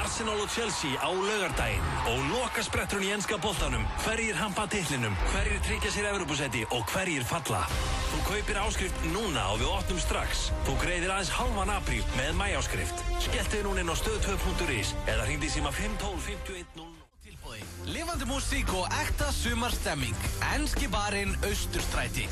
Arsenal og Chelsea á laugardaginn og lokaspretturinn í enska boltanum. Hverjir hampa titlinum, hverjir tryggja sér Evrópusæti og hverjir falla. Þú kaupir áskrift núna og við opnum strax. Þú greiðir aðeins halvan apríl með mæjáskrift. Skelltu núna inn á stöð2.is eða hringdu í síma 512 5100. Lifandi músík og ekta sumarstemming. Enski barinn Austurstræti.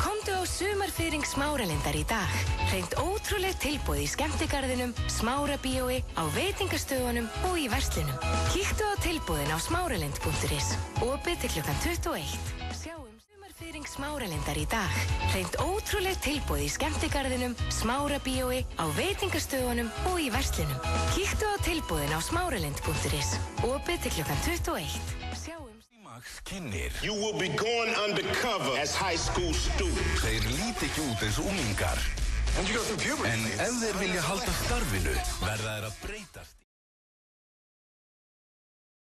Komdu á sumarfyring Smáralindar í dag. Hreint ótrúleg tilboð í skemmtigarðinum, Smárabíói, á veitingastöðunum og í verslunum. Kíktu á tilboðin á smáralind.is. Opið til klukkan 21. Sjáum sumarfyring Smáralindar í dag. Hreint ótrúleg tilboð í skemmtigarðinum, Smárabíói, á veitingastöðunum og í verslunum. Kíktu á tilboðin á smáralind.is. Opið til klukkan 21. You will be going undercover as high school students. Þeir líti ekki út eins unglingar. En ef þeir vilja halda starfinu, verða þeir að breytast.